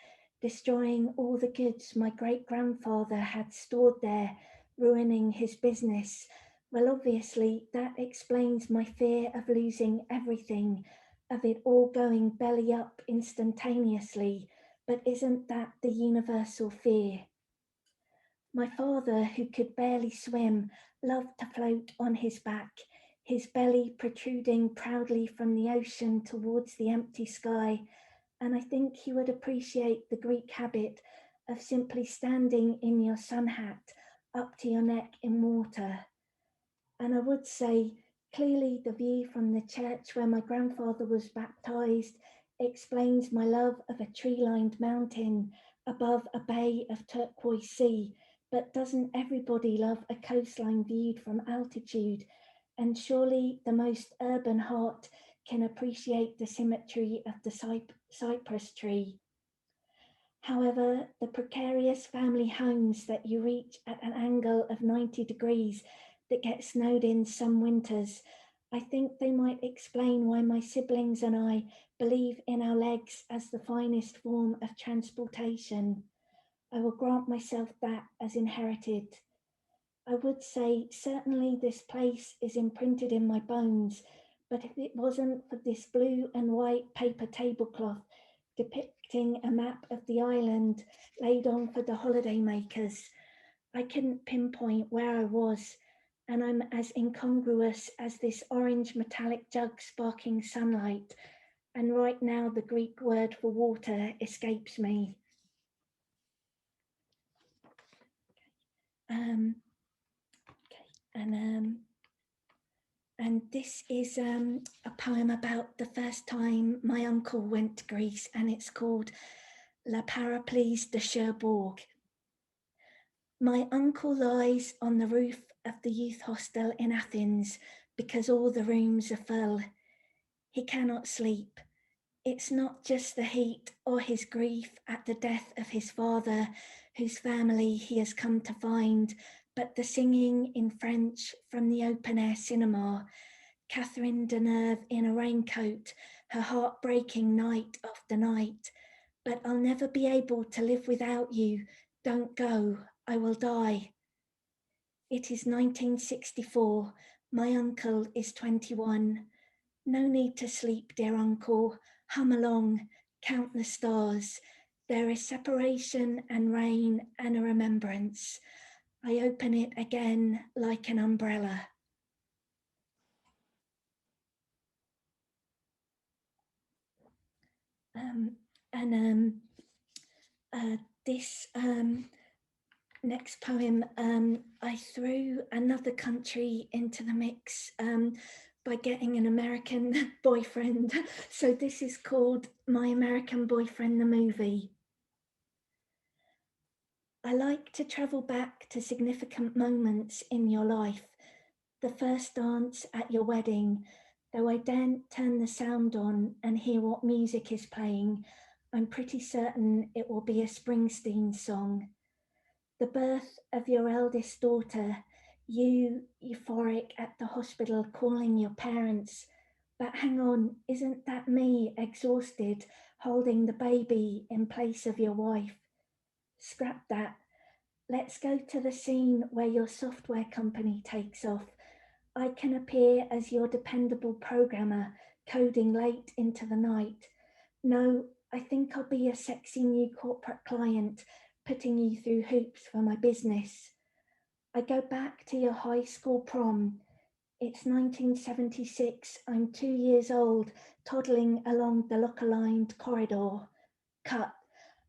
destroying all the goods my great-grandfather had stored there, ruining his business. Well, obviously, that explains my fear of losing everything, of it all going belly up instantaneously. But isn't that the universal fear? My father, who could barely swim, loved to float on his back, his belly protruding proudly from the ocean towards the empty sky. And I think he would appreciate the Greek habit of simply standing in your sun hat up to your neck in water. And I would say, clearly the view from the church where my grandfather was baptized explains my love of a tree-lined mountain above a bay of turquoise sea. But doesn't everybody love a coastline viewed from altitude? And surely the most urban heart can appreciate the symmetry of the cypress tree. However, the precarious family homes that you reach at an angle of 90 degrees that get snowed in some winters, I think they might explain why my siblings and I believe in our legs as the finest form of transportation. I will grant myself that as inherited. I would say certainly this place is imprinted in my bones, but if it wasn't for this blue and white paper tablecloth depicting a map of the island laid on for the holidaymakers, I couldn't pinpoint where I was, and I'm as incongruous as this orange metallic jug sparking sunlight, and right now the Greek word for water escapes me. And this is a poem about the first time my uncle went to Greece, and it's called La Parapluie de Cherbourg. My uncle lies on the roof of the youth hostel in Athens because all the rooms are full. He cannot sleep. It's not just the heat or his grief at the death of his father, whose family he has come to find, but the singing in French from the open-air cinema, Catherine Deneuve in a raincoat, her heart breaking night after night. But I'll never be able to live without you. Don't go, I will die. It is 1964. My uncle is 21. No need to sleep, dear uncle. Hum along, count the stars. There is separation and rain and a remembrance. I open it again like an umbrella. This next poem, I threw another country into the mix by getting an American boyfriend. So this is called My American Boyfriend, the movie. I like to travel back to significant moments in your life. The first dance at your wedding, though I daren't turn the sound on and hear what music is playing, I'm pretty certain it will be a Springsteen song. The birth of your eldest daughter, You euphoric at the hospital calling your parents. But hang on, isn't that me exhausted holding the baby in place of your wife? Scrap that. Let's go to the scene where your software company takes off. I can appear as your dependable programmer coding late into the night. No, I think I'll be a sexy new corporate client putting you through hoops for my business. I go back to your high school prom. It's 1976. I'm 2 years old, toddling along the locker-lined corridor. Cut.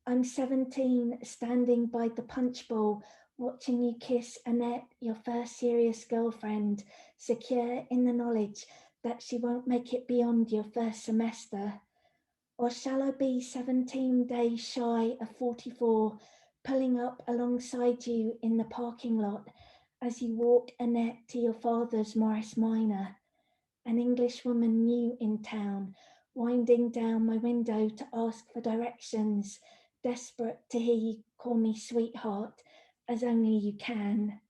I'm 17, standing by the punch bowl, watching you kiss Annette, your first serious girlfriend, secure in the knowledge that she won't make it beyond your first semester. Or shall I be 17 days shy of 44, pulling up alongside you in the parking lot as you walk Annette to your father's Morris Minor, an Englishwoman new in town, winding down my window to ask for directions, desperate to hear you call me sweetheart, as only you can.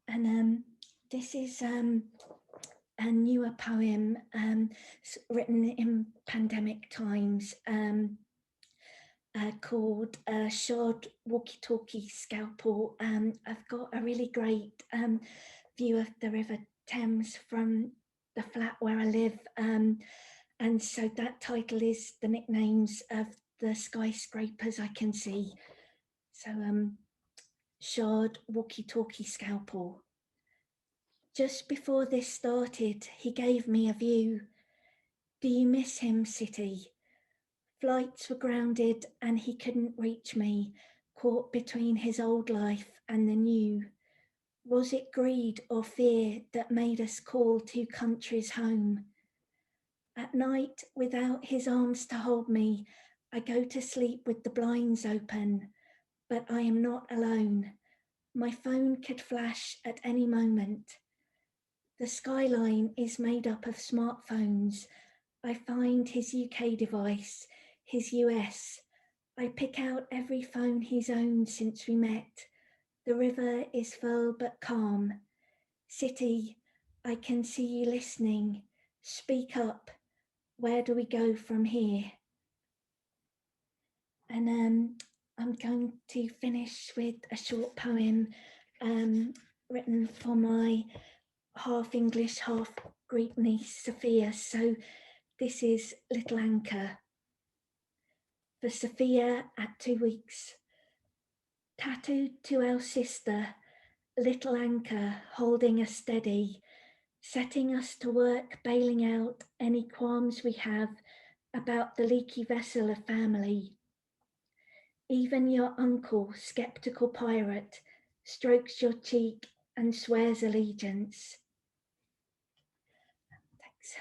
And this is a newer poem written in pandemic times, called Shod Walkie-Talkie Scalpel. I've got a really great view of the River Thames from the flat where I live, and so that title is the nicknames of the skyscrapers I can see. So Shod Walkie-Talkie Scalpel. Just before this started, he gave me a view. Do you miss him, city? Flights were grounded and he couldn't reach me, caught between his old life and the new. Was it greed or fear that made us call two countries home? At night, without his arms to hold me, I go to sleep with the blinds open, but I am not alone. My phone could flash at any moment. The skyline is made up of smartphones. I find his UK device, his US. I pick out every phone he's owned since we met. The river is full but calm. City, I can see you listening. Speak up. Where do we go from here? And I'm going to finish with a short poem written for my half English, half Greek niece, Sophia. So this is Little Anchor. For Sophia at 2 weeks. Tattooed to our sister, little anchor holding us steady, setting us to work bailing out any qualms we have about the leaky vessel of family. Even your uncle, skeptical pirate, strokes your cheek and swears allegiance. Thanks.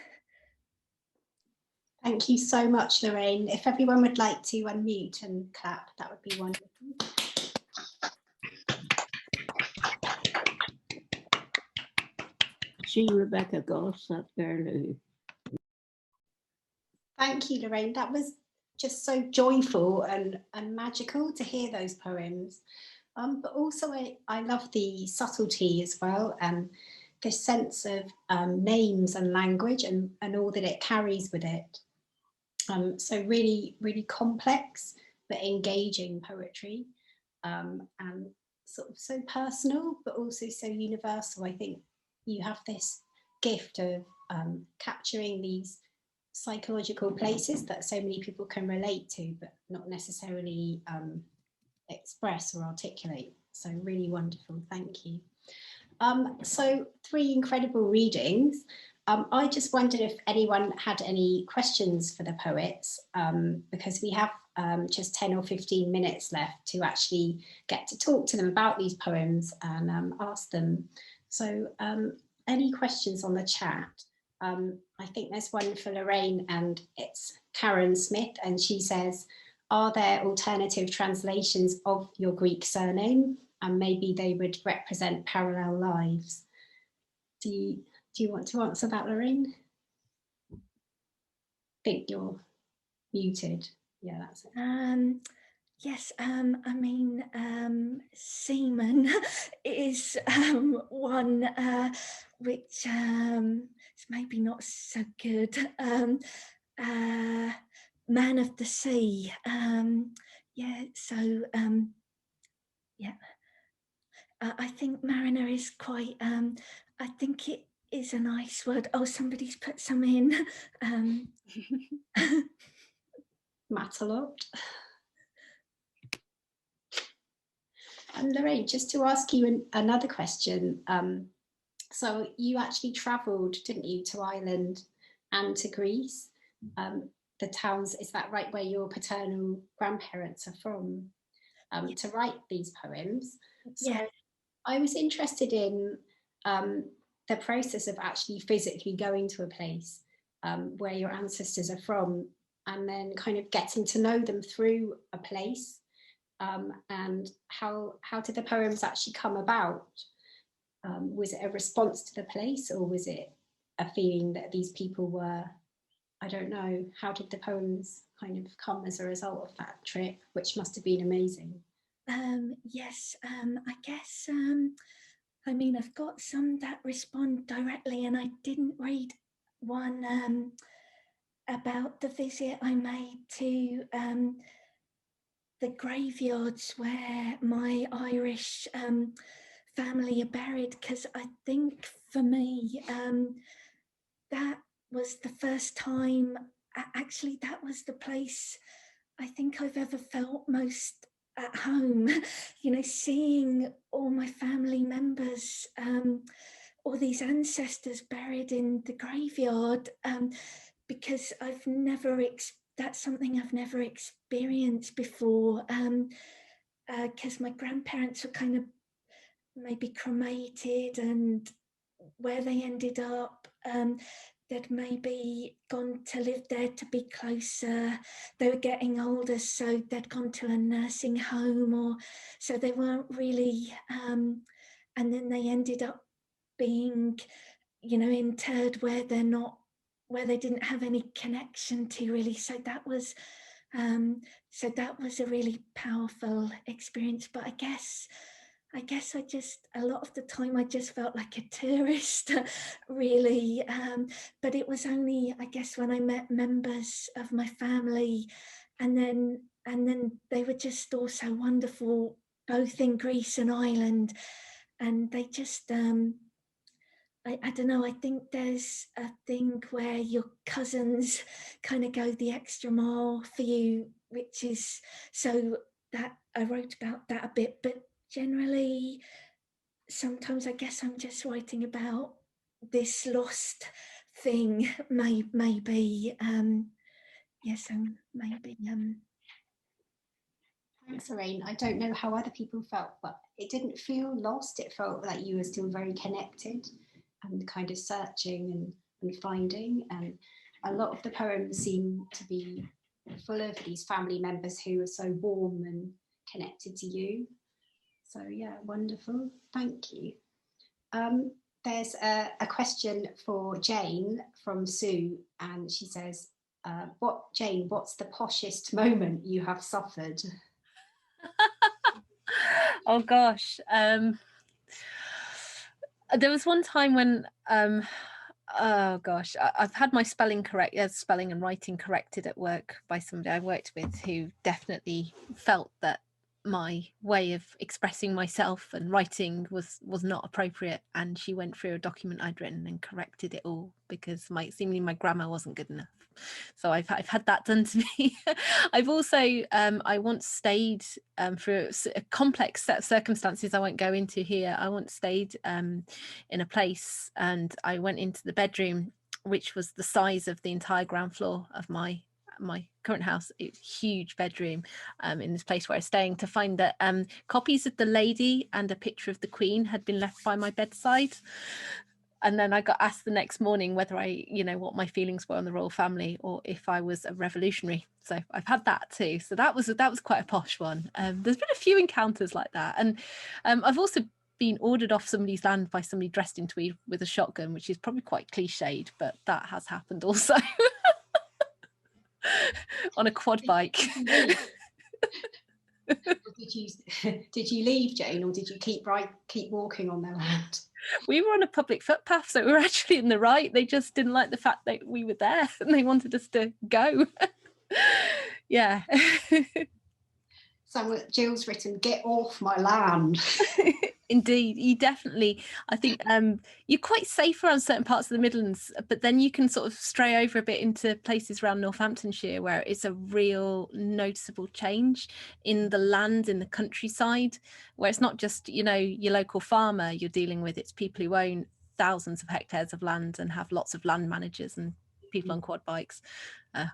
Thank you so much, Lorraine. If everyone would like to unmute and clap, that would be wonderful. See Rebecca Goss, that girl who... Thank you, Lorraine. That was just so joyful and magical to hear those poems. But also I love the subtlety as well, and this sense of names and language and all that it carries with it. So really, really complex but engaging poetry, and sort of so personal but also so universal. I think you have this gift of capturing these psychological places that so many people can relate to but not necessarily express or articulate. So really wonderful, thank you. So 3 incredible readings. I just wondered if anyone had any questions for the poets, because we have just 10 or 15 minutes left to actually get to talk to them about these poems and ask them. So any questions on the chat? I think there's one for Lorraine, and it's Karen Smith, and she says, are there alternative translations of your Greek surname? And maybe they would represent parallel lives. Do you want to answer that, Lorraine? I think you're muted. Yeah, that's it. Yes, I mean, semen is one which is maybe not so good. Man of the Sea. Yeah, so yeah, I think mariner is quite. I think it is a nice word. Oh, somebody's put some in. Matterlot. And Lorraine, just to ask you another question. So you actually travelled, didn't you, to Ireland and to Greece? The towns, is that right, where your paternal grandparents are from, to write these poems? So Yeah. I was interested in the process of actually physically going to a place where your ancestors are from, and then kind of getting to know them through a place. And how did the poems actually come about? Was it a response to the place, or was it a feeling that these people were, I don't know, how did the poems kind of come as a result of that trip, which must have been amazing? Yes, I guess, I mean, I've got some that respond directly, and I didn't read one about the visit I made to the graveyards where my Irish family are buried, because I think for me, that was the first time, actually, that was the place I think I've ever felt most at home, you know, seeing all my family members, all these ancestors buried in the graveyard, because I've never, that's something I've never experienced before, because my grandparents were kind of maybe cremated, and where they ended up, they'd maybe gone to live there to be closer. They were getting older, so they'd gone to a nursing home, or so they weren't really, and then they ended up being, you know, interred where they're not, where they didn't have any connection to really. So that was a really powerful experience. But I guess I just, a lot of the time I just felt like a tourist, really. But it was only, I guess, when I met members of my family, and then they were just also wonderful, both in Greece and Ireland, and they just, I don't know, I think there's a thing where your cousins kind of go the extra mile for you, which is, so that I wrote about that a bit, but generally, sometimes I guess I'm just writing about this lost thing, maybe. Yes, maybe. Thanks, Lorraine. I don't know how other people felt, but it didn't feel lost. It felt like you were still very connected and kind of searching and finding. And a lot of the poems seem to be full of these family members who are so warm and connected to you. So yeah, wonderful. Thank you. There's a question for Jane from Sue, and she says, Jane, what's the poshest moment you have suffered? Oh gosh, there was one time when oh gosh, I've had my spelling and writing corrected at work by somebody I worked with, who definitely felt that my way of expressing myself and writing was not appropriate, and she went through a document I'd written and corrected it all, because seemingly my grammar wasn't good enough. So I've had that done to me. I've also I once stayed for a complex set of circumstances I won't go into here. I once stayed in a place, and I went into the bedroom, which was the size of the entire ground floor of my current house. It's a huge bedroom in this place where I was staying, to find that copies of The Lady and a picture of the Queen had been left by my bedside. And then I got asked the next morning whether I, you know, what my feelings were on the royal family, or if I was a revolutionary. So I've had that too. So that was quite a posh one. There's been a few encounters like that, and I've also been ordered off somebody's land by somebody dressed in tweed with a shotgun, which is probably quite cliched, but that has happened also. On a quad bike. Did you leave, Jane, or did you keep walking on their land? We were on a public footpath, so we were actually in the right. They just didn't like the fact that we were there and they wanted us to go. Yeah. So Jill's written, "Get off my land." Indeed, you definitely, I think you're quite safe around certain parts of the Midlands, but then you can sort of stray over a bit into places around Northamptonshire where it's a real noticeable change in the land, in the countryside, where it's not just, you know, your local farmer you're dealing with, it's people who own thousands of hectares of land and have lots of land managers and people on quad bikes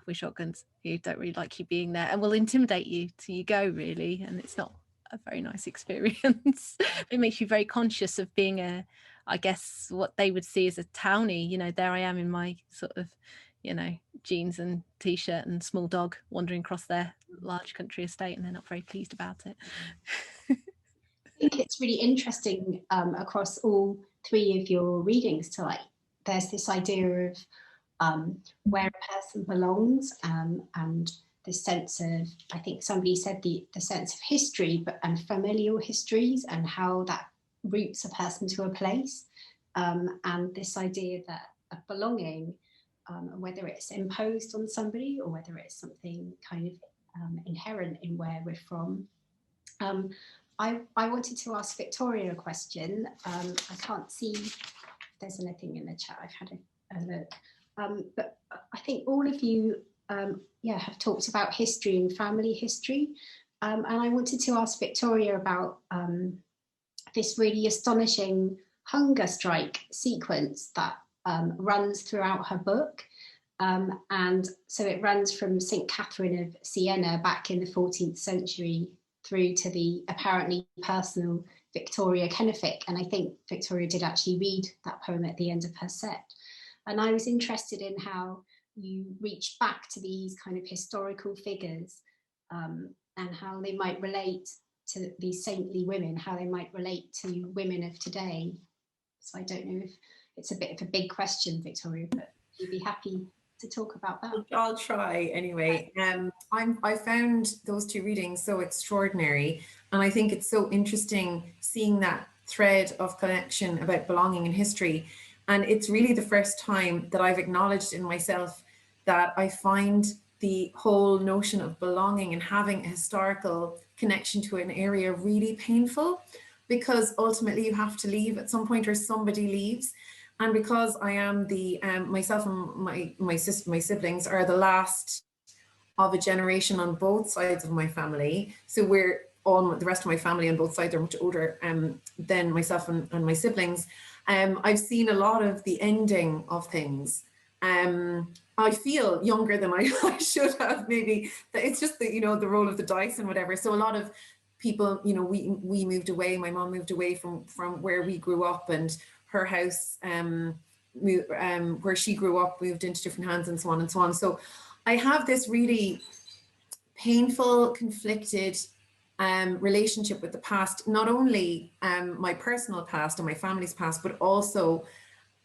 with shotguns who don't really like you being there and will intimidate you till you go, really, and it's not a very nice experience. It makes you very conscious of being I guess what they would see as a townie. You know, there I am in my sort of, you know, jeans and t-shirt and small dog wandering across their large country estate, and they're not very pleased about it. I think it's really interesting across all three of your readings tonight. There's this idea of where a person belongs, and the sense of, I think somebody said the sense of history, and familial histories, and how that roots a person to a place, and this idea that of belonging, whether it's imposed on somebody or whether it's something kind of inherent in where we're from. I wanted to ask Victoria a question. I can't see if there's anything in the chat. I've had a look, but I think all of you have talked about history and family history, and I wanted to ask Victoria about this really astonishing hunger strike sequence that runs throughout her book, and so it runs from St. Catherine of Siena back in the 14th century through to the apparently personal Victoria Kennefick, and I think Victoria did actually read that poem at the end of her set, and I was interested in how you reach back to these kind of historical figures, and how they might relate to these saintly women, how they might relate to women of today. So I don't know if it's a bit of a big question, Victoria, but you'd be happy to talk about that. I'll try anyway. I found those two readings so extraordinary, and I think it's so interesting seeing that thread of connection about belonging in history. And it's really the first time that I've acknowledged in myself that I find the whole notion of belonging and having a historical connection to an area really painful, because ultimately you have to leave at some point, or somebody leaves. And because I am the myself and my siblings are the last of a generation on both sides of my family, so we're all, the rest of my family on both sides are much older than myself and my siblings. I've seen a lot of the ending of things. I feel younger than I should have, maybe. It's just the, you know, the roll of the dice and whatever. So a lot of people, you know, we moved away. My mom moved away from where we grew up, and her house where she grew up moved into different hands, and so on and so on. So I have this really painful, conflicted relationship with the past, not only my personal past and my family's past, but also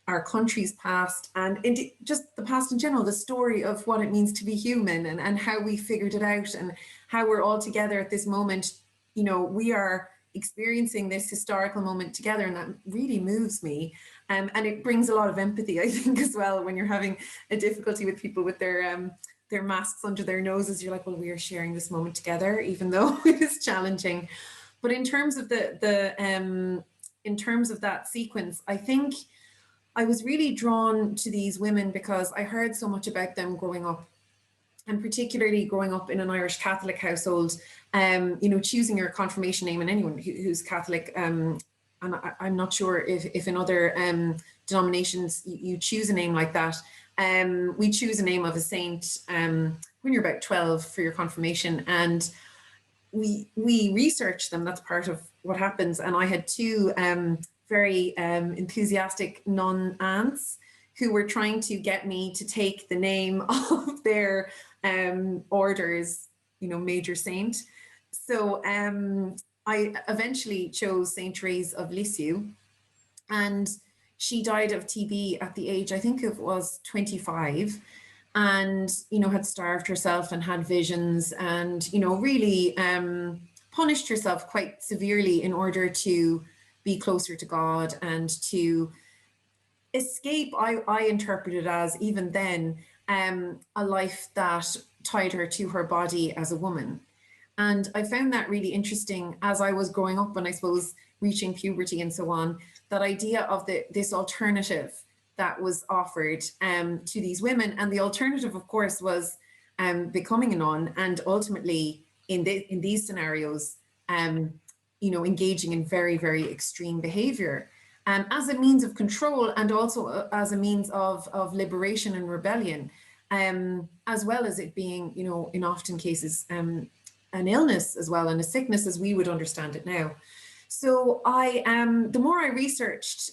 our country's past, and indeed just the past in general, the story of what it means to be human, and how we figured it out, and how we're all together at this moment. You know, we are experiencing this historical moment together, and that really moves me. And it brings a lot of empathy, I think, as well, when you're having a difficulty with people with their masks under their noses. You're like, well, we are sharing this moment together, even though it is challenging. But in terms of in terms of that sequence, I think I was really drawn to these women because I heard so much about them growing up, and particularly growing up in an Irish Catholic household. You know, choosing your confirmation name, and anyone who's Catholic, and I'm not sure if in other denominations you choose a name like that. We choose a name of a saint when you're about 12 for your confirmation, and we research them. That's part of what happens. And I had two very enthusiastic nun aunts who were trying to get me to take the name of their order's, you know, major saint. So I eventually chose Saint Therese of Lisieux, and she died of TB at the age, I think it was 25, and, you know, had starved herself and had visions, and, you know, really punished herself quite severely in order to be closer to God and to escape, I interpret it as, even then, a life that tied her to her body as a woman. And I found that really interesting as I was growing up and I suppose reaching puberty and so on, that idea of this alternative that was offered to these women. And the alternative, of course, was becoming a nun, and ultimately in these scenarios, engaging in very, very extreme behavior. As a means of control and also as a means of liberation and rebellion, as well as it being, in often cases, an illness as well, and a sickness as we would understand it now. So the more I researched,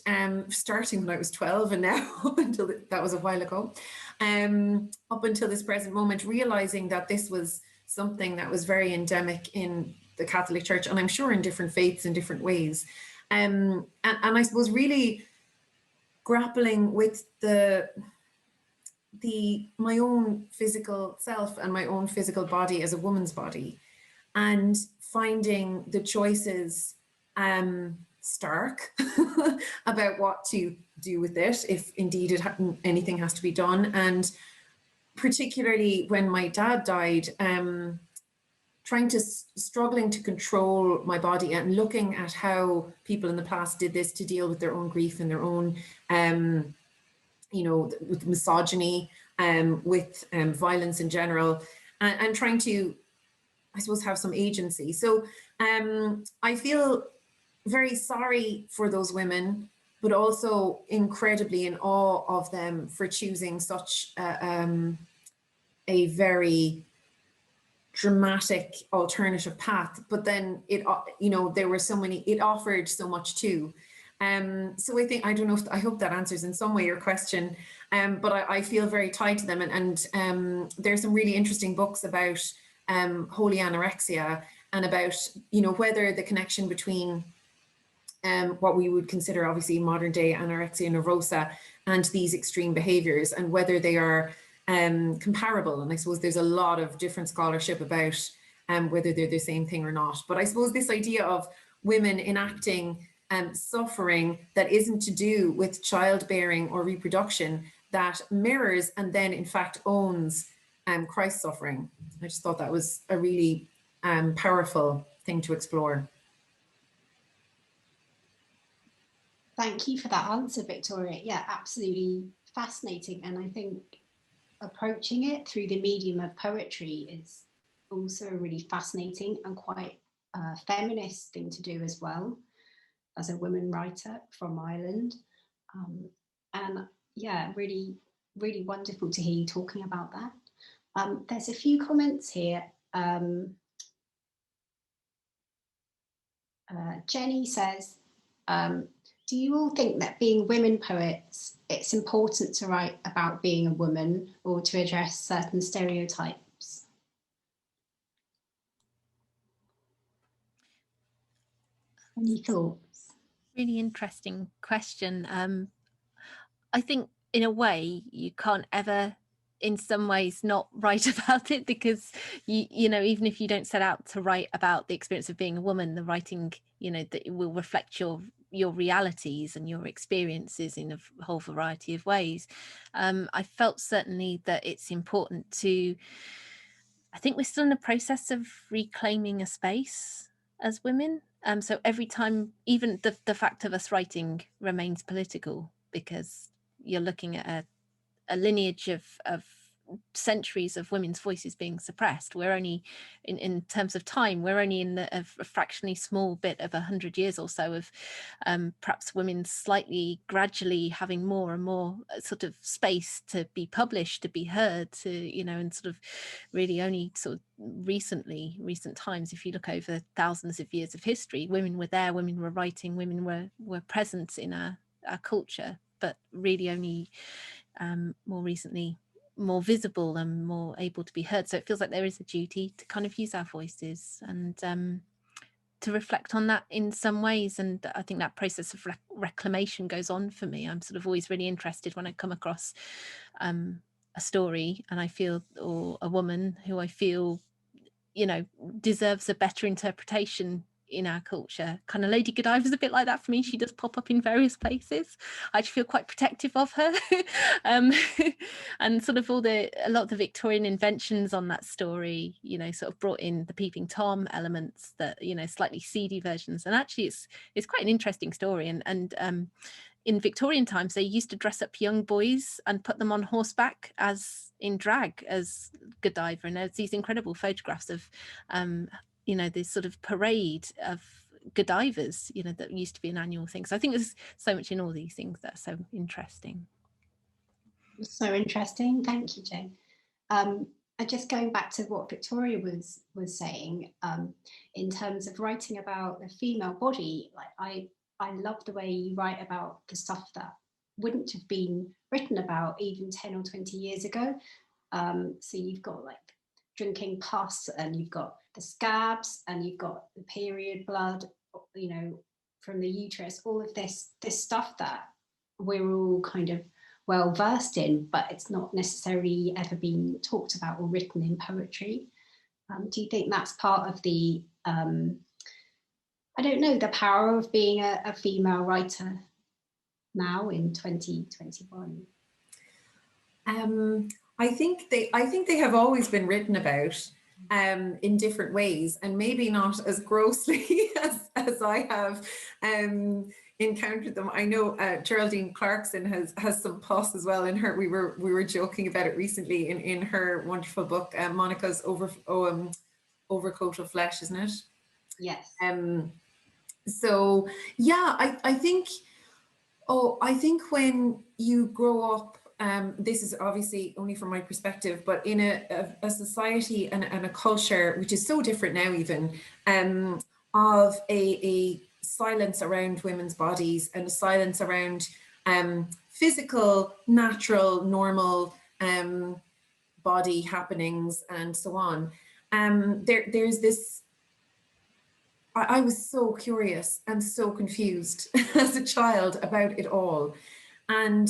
starting when I was 12 and now up until that was a while ago, up until this present moment, realizing that this was something that was very endemic in the Catholic Church, and I'm sure in different faiths in different ways. And I suppose really grappling with my own physical self and my own physical body as a woman's body, and finding the choices stark about what to do with it, if indeed anything has to be done. And particularly when my dad died, struggling to control my body and looking at how people in the past did this to deal with their own grief and their own, with misogyny, with violence in general, and trying to, I suppose, have some agency. So I feel very sorry for those women, but also incredibly in awe of them for choosing such a very dramatic alternative path. But then there were so many, it offered so much too. So I don't know I hope that answers in some way your question, but I feel very tied to them, and there's some really interesting books about holy anorexia, and about whether the connection between what we would consider obviously modern day anorexia nervosa and these extreme behaviors, and whether they are comparable. And I suppose there's a lot of different scholarship about whether they're the same thing or not. But I suppose this idea of women enacting suffering that isn't to do with childbearing or reproduction, that mirrors and then in fact owns Christ's suffering. I just thought that was a really powerful thing to explore. Thank you for that answer, Victoria. Yeah, absolutely fascinating. And I think approaching it through the medium of poetry is also a really fascinating and quite feminist thing to do as well, as a woman writer from Ireland. And yeah, really, really wonderful to hear you talking about that. There's a few comments here. Jenny says, do you all think that being women poets, it's important to write about being a woman or to address certain stereotypes? Any thoughts? Really interesting question. I think in a way you can't ever, in some ways, not write about it, because you know, even if you don't set out to write about the experience of being a woman, the writing, that it will reflect your realities and your experiences in a whole variety of ways. I felt certainly that it's important to, I think we're still in the process of reclaiming a space as women. So every time, even the fact of us writing remains political, because you're looking at a lineage of centuries of women's voices being suppressed. We're only, in terms of time, we're only in a fractionally small bit of 100 years or so of perhaps women slightly gradually having more and more sort of space to be published, to be heard, to, and sort of really only sort of recent times, if you look over thousands of years of history, women were there, women were writing, women were present in our culture, but really only more recently more visible and more able to be heard. So it feels like there is a duty to kind of use our voices and to reflect on that in some ways. And I think that process of reclamation goes on for me. I'm sort of always really interested when I come across a story and I feel, or a woman who I feel, you know, deserves a better interpretation in our culture. Kind of Lady Godiva's a bit like that for me. She does pop up in various places. I just feel quite protective of her. And sort of a lot of the Victorian inventions on that story, you know, sort of brought in the peeping Tom elements, that, you know, slightly seedy versions. And actually it's quite an interesting story. And in Victorian times, they used to dress up young boys and put them on horseback as in drag as Godiva. And there's these incredible photographs of you know, this sort of parade of Godivas, you know, that used to be an annual thing. So I think there's so much in all these things that are so interesting. So interesting. Thank you, Jane. And just going back to what Victoria was saying, in terms of writing about the female body, like I love the way you write about the stuff that wouldn't have been written about even 10 or 20 years ago. So you've got like drinking pus, and you've got the scabs, and you've got the period blood, you know, from the uterus, all of this stuff that we're all kind of well versed in, but it's not necessarily ever been talked about or written in poetry. Do you think that's part of the, I don't know, the power of being a female writer now in 2021? I think they have always been written about in different ways, and maybe not as grossly as I have encountered them. I know Geraldine Clarkson has some pus as well in her. We were joking about it recently in her wonderful book, Monica's Overcoat of Flesh, isn't it? Yes. So yeah, I think when you grow up, this is obviously only from my perspective, but in a society and a culture which is so different now, even of a silence around women's bodies, and a silence around physical, natural, normal body happenings and so on. There's this. I was so curious and so confused as a child about it all. And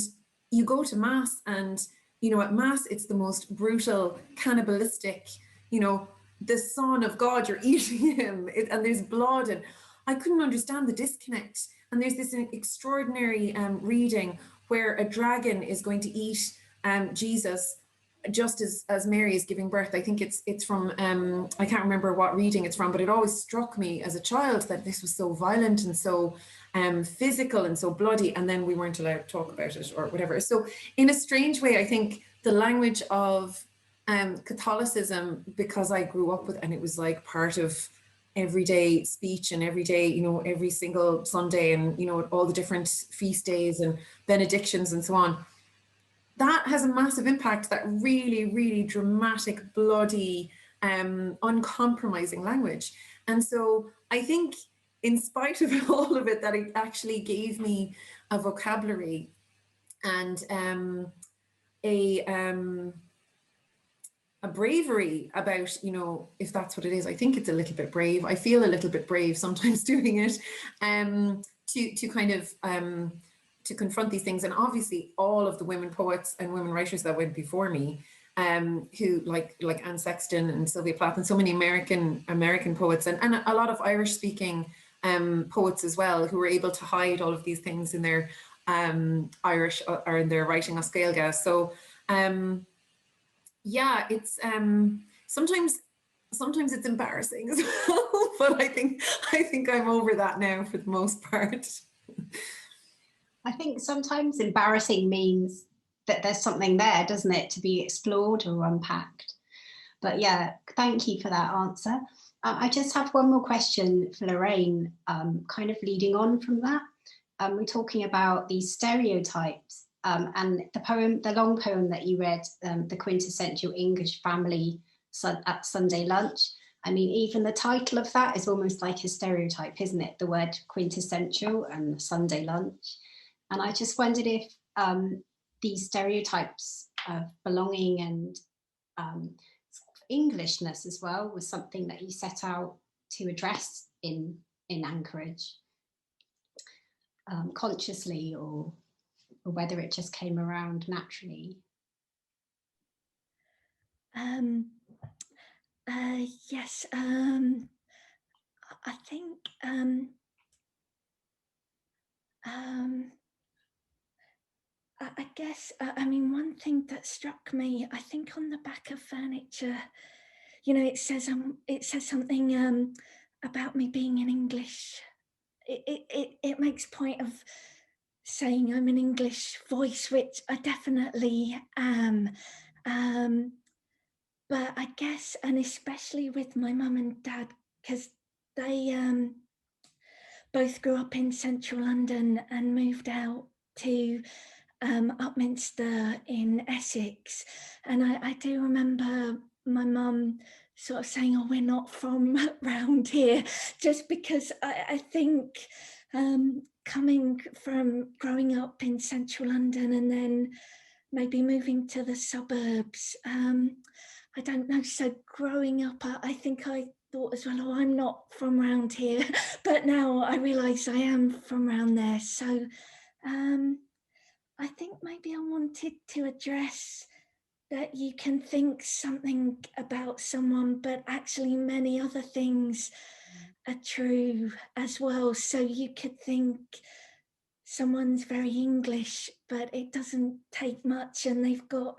you go to Mass, and, you know, at Mass, it's the most brutal, cannibalistic, you know, the Son of God, you're eating him, and there's blood, and I couldn't understand the disconnect. And there's this extraordinary reading where a dragon is going to eat Jesus just as Mary is giving birth. I think it's from, I can't remember what reading it's from, but it always struck me as a child that this was so violent and so physical and so bloody, and then we weren't allowed to talk about it or whatever. So in a strange way, I think the language of Catholicism, because I grew up with, and it was like part of everyday speech and everyday, you know, every single Sunday, and, you know, all the different feast days and benedictions and so on, that has a massive impact, that really, really dramatic, bloody, uncompromising language. And so I think, in spite of all of it, that it actually gave me a vocabulary and a bravery about, you know, if that's what it is. I think it's a little bit brave. I feel a little bit brave sometimes doing it, to kind of to confront these things. And obviously all of the women poets and women writers that went before me, who like Anne Sexton and Sylvia Plath, and so many American poets, and a lot of Irish speaking poets as well, who were able to hide all of these things in their Irish or in their writing of Gaeilge. So yeah, it's sometimes it's embarrassing as well, but I think I'm over that now for the most part. I think sometimes embarrassing means that there's something there, doesn't it, to be explored or unpacked. But yeah, thank you for that answer. I just have one more question for Lorraine, kind of leading on from that. We're talking about these stereotypes, and the long poem that you read, The Quintessential English Family at Sunday Lunch. I mean, even the title of that is almost like a stereotype, isn't it? The word quintessential and Sunday lunch. And I just wondered if these stereotypes of belonging and Englishness as well was something that you set out to address in Anchorage, consciously, or whether it just came around naturally. Yes, I think I guess, I mean, one thing that struck me, I think on the back of furniture, you know, it says something about me being an English. It makes point of saying I'm an English voice, which I definitely am. But I guess, and especially with my mum and dad, because they both grew up in central London and moved out to Upminster in Essex. And I do remember my mum sort of saying, oh, we're not from round here, just because I think coming from growing up in central London and then maybe moving to the suburbs, I don't know, so growing up, I think I thought as well, oh, I'm not from round here, but now I realise I am from round there. So I think maybe I wanted to address that you can think something about someone, but actually many other things are true as well. So you could think someone's very English, but it doesn't take much, and they've got,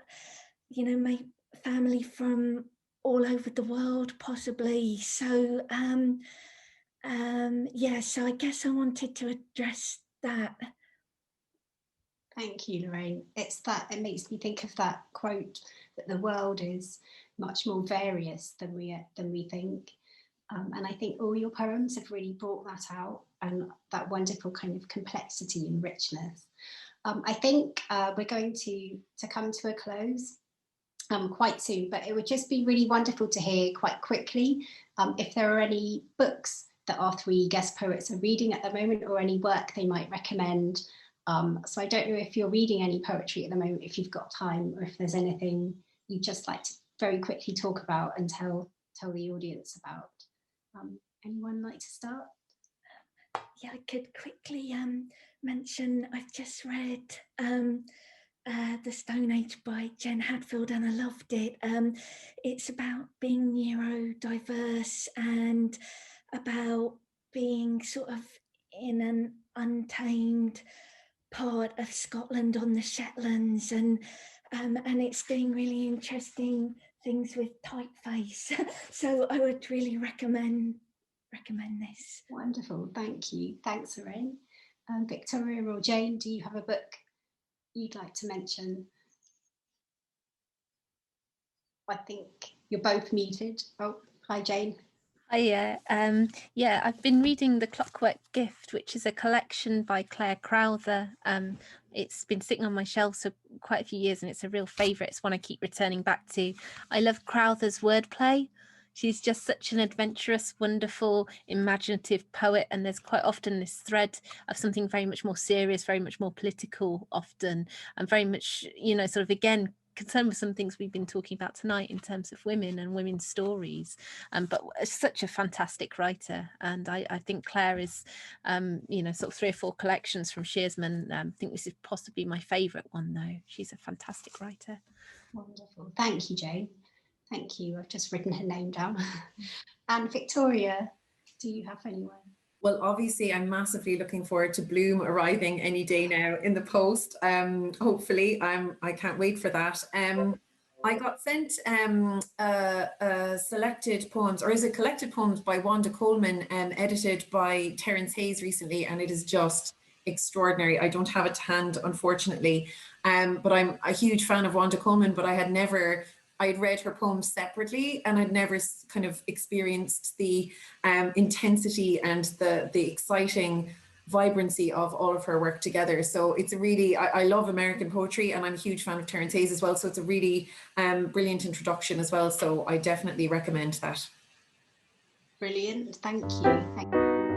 you know, my family from all over the world, possibly. So yeah, so I guess I wanted to address that. Thank you, Lorraine. It makes me think of that quote that the world is much more various than we think. And I think all your poems have really brought that out, and that wonderful kind of complexity and richness. I think we're going to come to a close quite soon, but it would just be really wonderful to hear quite quickly if there are any books that our three guest poets are reading at the moment, or any work they might recommend. So I don't know if you're reading any poetry at the moment, if you've got time, or if there's anything you'd just like to very quickly talk about and tell the audience about. Anyone like to start? Yeah, I could quickly mention, I've just read The Stone Age by Jen Hadfield, and I loved it. It's about being neurodiverse and about being sort of in an untamed part of Scotland on the Shetlands, and it's doing really interesting things with typeface. So I would really recommend this. Wonderful, thank you. Thanks, Lorraine. Victoria or Jane, do you have a book you'd like to mention? I think you're both muted. Oh, hi, Jane. Yeah, I've been reading The Clockwork Gift, which is a collection by Claire Crowther. It's been sitting on my shelf for quite a few years, and it's a real favourite. It's one I keep returning back to. I love Crowther's wordplay. She's just such an adventurous, wonderful, imaginative poet, and there's quite often this thread of something very much more serious, very much more political often, and very much, you know, sort of, again, concerned with some things we've been talking about tonight in terms of women and women's stories, but such a fantastic writer. And I think Claire is, you know, sort of 3 or 4 collections from Shearsman. I think this is possibly my favourite one, though. She's a fantastic writer. Wonderful. Thank you, Jane. Thank you. I've just written her name down. And Victoria, do you have anyone? Well, obviously, I'm massively looking forward to Bloom arriving any day now in the post. Hopefully, I can't wait for that. I got sent selected poems, or is it collected poems by Wanda Coleman, edited by Terence Hayes recently, and it is just extraordinary. I don't have it to hand, unfortunately, but I'm a huge fan of Wanda Coleman, but I'd read her poems separately, and I'd never kind of experienced the intensity and the exciting vibrancy of all of her work together. So it's a really, I love American poetry, and I'm a huge fan of Terence Hayes as well. So it's a really brilliant introduction as well. So I definitely recommend that. Brilliant, thank you.